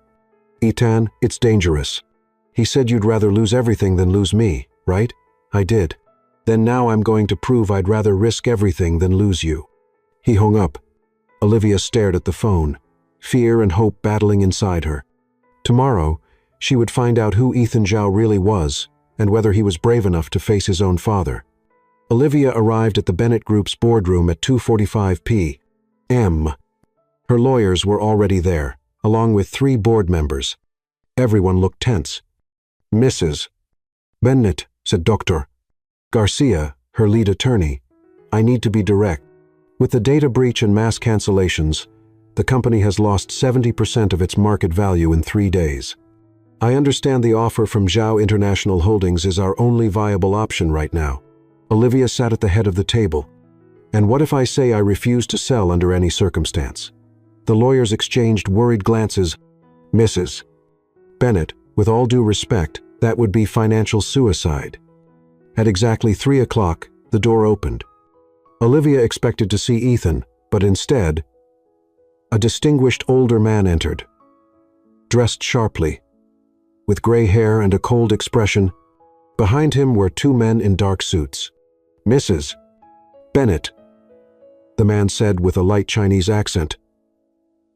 Ethan, it's dangerous. He said you'd rather lose everything than lose me, right? I did. Then now I'm going to prove I'd rather risk everything than lose you. He hung up. Olivia stared at the phone, fear and hope battling inside her. Tomorrow, she would find out who Ethan Zhao really was and whether he was brave enough to face his own father. Olivia arrived at the Bennett Group's boardroom at 2:45 p.m. Her lawyers were already there, along with 3 board members. Everyone looked tense. Mrs. Bennett, said Dr. Garcia, her lead attorney, I need to be direct. With the data breach and mass cancellations, the company has lost 70% of its market value in 3 days. I understand the offer from Zhao International Holdings is our only viable option right now. Olivia sat at the head of the table. And what if I say I refuse to sell under any circumstance? The lawyers exchanged worried glances. Mrs. Bennett, with all due respect, that would be financial suicide. At exactly 3 o'clock, the door opened. Olivia expected to see Ethan, but instead, a distinguished older man entered. Dressed sharply, with gray hair and a cold expression, behind him were 2 men in dark suits. Mrs. Bennett, the man said with a light Chinese accent.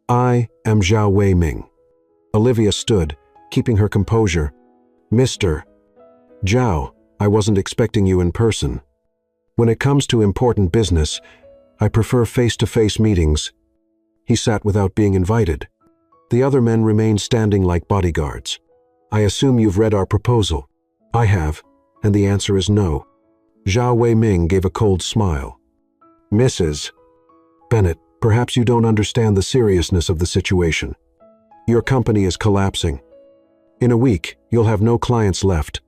I am Zhao Weiming. Olivia stood, keeping her composure. Mr. Zhao, I wasn't expecting you in person. When it comes to important business, I prefer face-to-face meetings. He sat without being invited. The other men remained standing like bodyguards. I assume you've read our proposal. I have, and the answer is no. Zhao Weiming gave a cold smile. Mrs. Bennett, perhaps you don't understand the seriousness of the situation. Your company is collapsing. In a week, you'll have no clients left.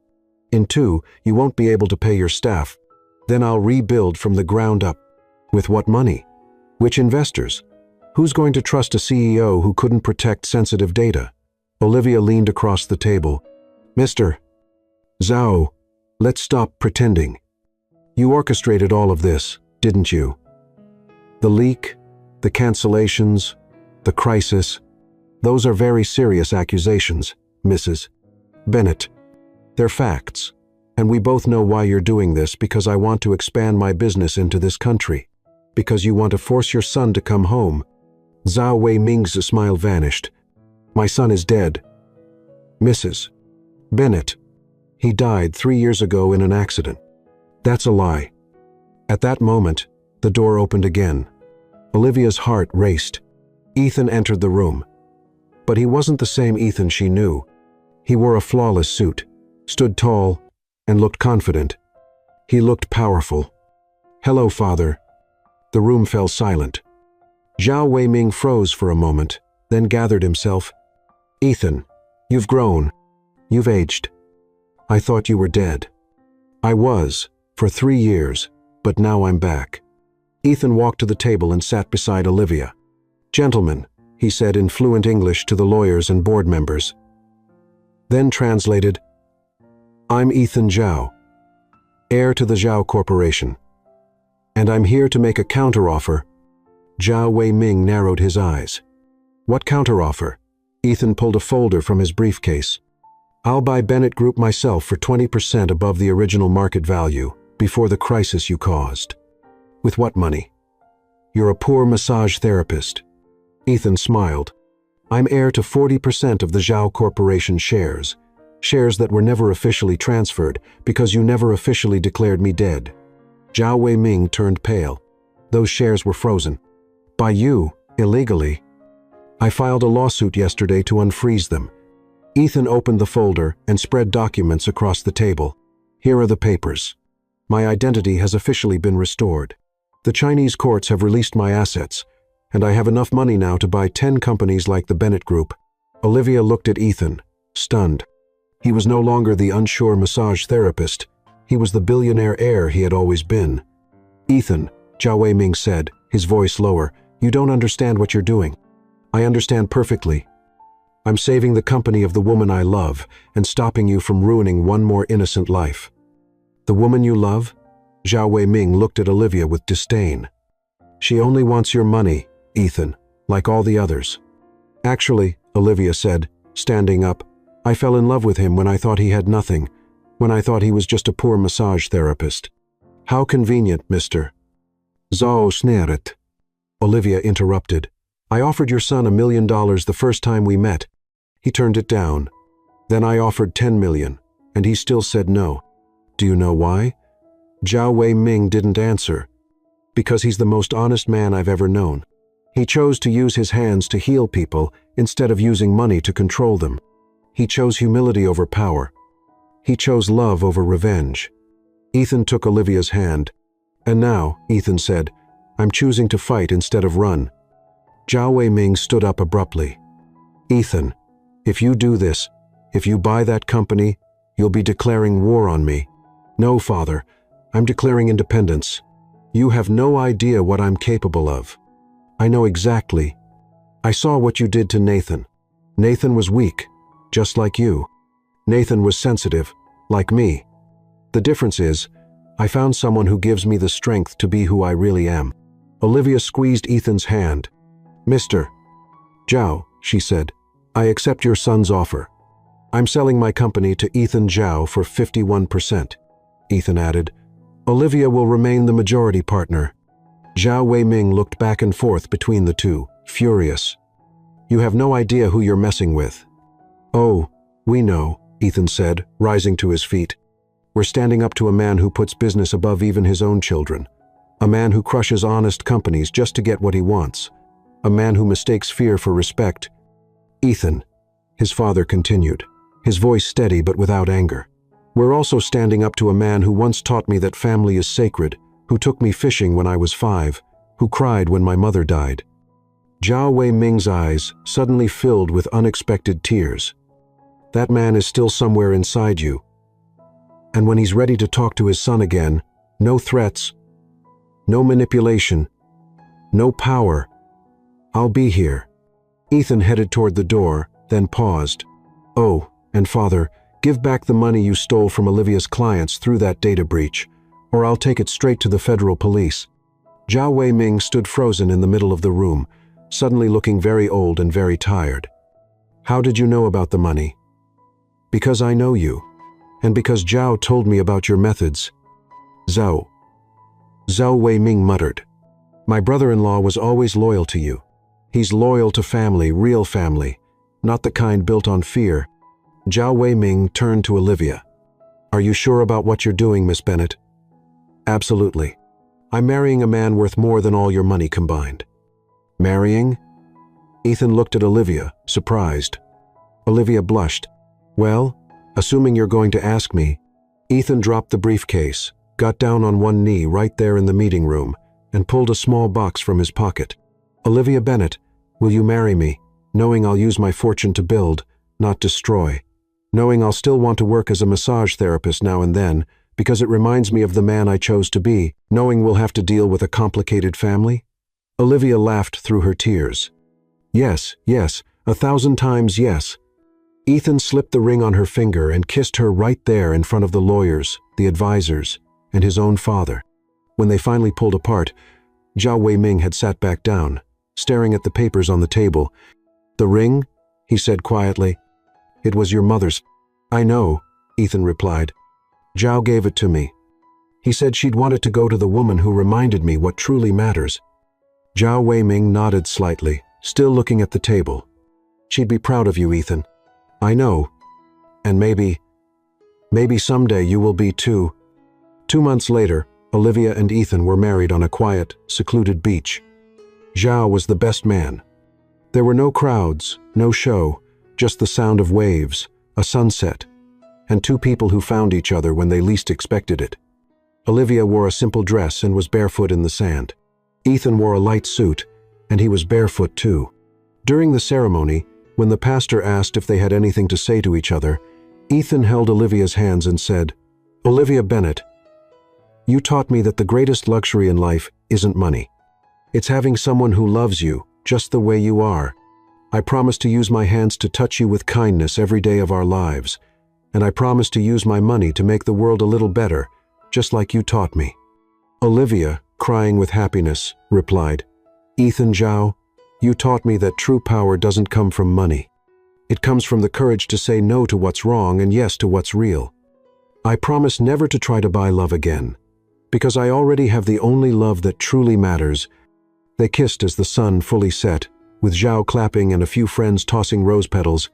In 2, you won't be able to pay your staff. Then I'll rebuild from the ground up. With what money? Which investors? Who's going to trust a CEO who couldn't protect sensitive data? Olivia leaned across the table. Mr. Zhao, let's stop pretending. You orchestrated all of this, didn't you? The leak, the cancellations, the crisis, those are very serious accusations, Mrs. Bennett. They're facts, and we both know why you're doing this, because I want to expand my business into this country, because you want to force your son to come home. Zhao Weiming's smile vanished. My son is dead. Mrs. Bennett. He died 3 years ago in an accident. That's a lie. At that moment, the door opened again. Olivia's heart raced. Ethan entered the room. But he wasn't the same Ethan she knew. He wore a flawless suit, stood tall, and looked confident. He looked powerful. Hello, father. The room fell silent. Zhao Weiming froze for a moment, then gathered himself. Ethan, you've grown. You've aged. I thought you were dead. I was, for 3 years, but now I'm back. Ethan walked to the table and sat beside Olivia. Gentlemen, he said in fluent English to the lawyers and board members. Then translated, I'm Ethan Zhao, heir to the Zhao Corporation, and I'm here to make a counteroffer. Zhao Weiming narrowed his eyes. What counteroffer? Ethan pulled a folder from his briefcase. I'll buy Bennett Group myself for 20% above the original market value, before the crisis you caused. With what money? You're a poor massage therapist. Ethan smiled. I'm heir to 40% of the Zhao Corporation shares that were never officially transferred because you never officially declared me dead. Zhao Weiming turned pale. Those shares were frozen. By you, illegally. I filed a lawsuit yesterday to unfreeze them. Ethan opened the folder and spread documents across the table. Here are the papers. My identity has officially been restored. The Chinese courts have released my assets, and I have enough money now to buy 10 companies like the Bennett Group. Olivia looked at Ethan, stunned. He was no longer the unsure massage therapist. He was the billionaire heir he had always been. Ethan, Zhao Weiming said, his voice lower, you don't understand what you're doing. I understand perfectly. I'm saving the company of the woman I love and stopping you from ruining one more innocent life. The woman you love? Zhao Weiming looked at Olivia with disdain. She only wants your money, Ethan, like all the others. Actually, Olivia said, standing up, I fell in love with him when I thought he had nothing, when I thought he was just a poor massage therapist. How convenient, Mr. Zhao Sneret. Olivia interrupted. I offered your son $1 million the first time we met. He turned it down. Then I offered 10 million, and he still said no. Do you know why? Zhao Weiming didn't answer. Because he's the most honest man I've ever known. He chose to use his hands to heal people instead of using money to control them. He chose humility over power. He chose love over revenge. Ethan took Olivia's hand. And now, Ethan said, I'm choosing to fight instead of run. Zhao Weiming stood up abruptly. Ethan, if you do this, if you buy that company, you'll be declaring war on me. No, father, I'm declaring independence. You have no idea what I'm capable of. I know exactly. I saw what you did to Nathan. Nathan was weak, just like you. Nathan was sensitive, like me. The difference is, I found someone who gives me the strength to be who I really am. Olivia squeezed Ethan's hand. Mr. Zhao, she said, I accept your son's offer. I'm selling my company to Ethan Zhao for 51%. Ethan added, Olivia will remain the majority partner. Zhao Weiming looked back and forth between the two, furious. You have no idea who you're messing with. Oh, we know, Ethan said, rising to his feet. We're standing up to a man who puts business above even his own children. A man who crushes honest companies just to get what he wants. A man who mistakes fear for respect. Ethan, his father continued, his voice steady but without anger. We're also standing up to a man who once taught me that family is sacred, who took me fishing when I was 5, who cried when my mother died. Zhao Weiming's eyes suddenly filled with unexpected tears. That man is still somewhere inside you. And when he's ready to talk to his son again, no threats, no manipulation, no power, I'll be here. Ethan headed toward the door, then paused. Oh, and father, give back the money you stole from Olivia's clients through that data breach, or I'll take it straight to the federal police. Zhao Weiming stood frozen in the middle of the room, suddenly looking very old and very tired. How did you know about the money? Because I know you, and because Zhao told me about your methods. Zhao Weiming muttered. My brother-in-law was always loyal to you. He's loyal to family, real family, not the kind built on fear. Zhao Weiming turned to Olivia. Are you sure about what you're doing, Miss Bennett? Absolutely. I'm marrying a man worth more than all your money combined. Marrying? Ethan looked at Olivia, surprised. Olivia blushed. Well, assuming you're going to ask me. Ethan dropped the briefcase, got down on one knee right there in the meeting room, and pulled a small box from his pocket. Olivia Bennett, will you marry me, knowing I'll use my fortune to build, not destroy? Knowing I'll still want to work as a massage therapist now and then, because it reminds me of the man I chose to be, knowing we'll have to deal with a complicated family? Olivia laughed through her tears. Yes, 1,000 times yes. Ethan slipped the ring on her finger and kissed her right there in front of the lawyers, the advisors, and his own father. When they finally pulled apart, Zhao Weiming had sat back down, staring at the papers on the table. The ring? He said quietly. It was your mother's. I know, Ethan replied. Zhao gave it to me. He said she'd want it to go to the woman who reminded me what truly matters. Zhao Weiming nodded slightly, still looking at the table. She'd be proud of you, Ethan. I know. And maybe someday you will be too. 2 months later, Olivia and Ethan were married on a quiet, secluded beach. Zhao was the best man. There were no crowds, no show, just the sound of waves, a sunset, and two people who found each other when they least expected it. Olivia wore a simple dress and was barefoot in the sand. Ethan wore a light suit, and he was barefoot too. During the ceremony, when the pastor asked if they had anything to say to each other, Ethan held Olivia's hands and said, Olivia Bennett, you taught me that the greatest luxury in life isn't money. It's having someone who loves you, just the way you are. I promise to use my hands to touch you with kindness every day of our lives, and I promise to use my money to make the world a little better, just like you taught me. Olivia, crying with happiness, replied, Ethan Zhao, you taught me that true power doesn't come from money. It comes from the courage to say no to what's wrong and yes to what's real. I promise never to try to buy love again, because I already have the only love that truly matters. They kissed as the sun fully set, with Zhao clapping and a few friends tossing rose petals.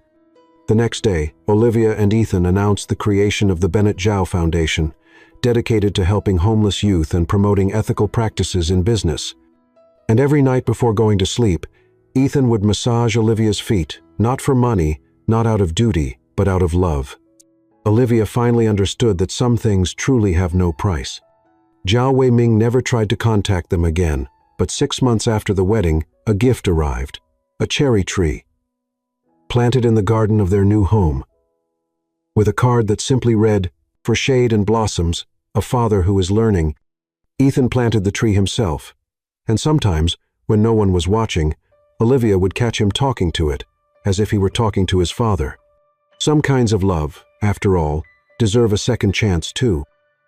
The next day, Olivia and Ethan announced the creation of the Bennett Zhao Foundation, dedicated to helping homeless youth and promoting ethical practices in business. And every night before going to sleep, Ethan would massage Olivia's feet, not for money, not out of duty, but out of love. Olivia finally understood that some things truly have no price. Zhao Weiming never tried to contact them again, but 6 months after the wedding, a gift arrived, a cherry tree, planted in the garden of their new home. With a card that simply read, For shade and blossoms, a father who is learning, Ethan planted the tree himself, and sometimes, when no one was watching, Olivia would catch him talking to it, as if he were talking to his father. Some kinds of love, after all, deserve a second chance too.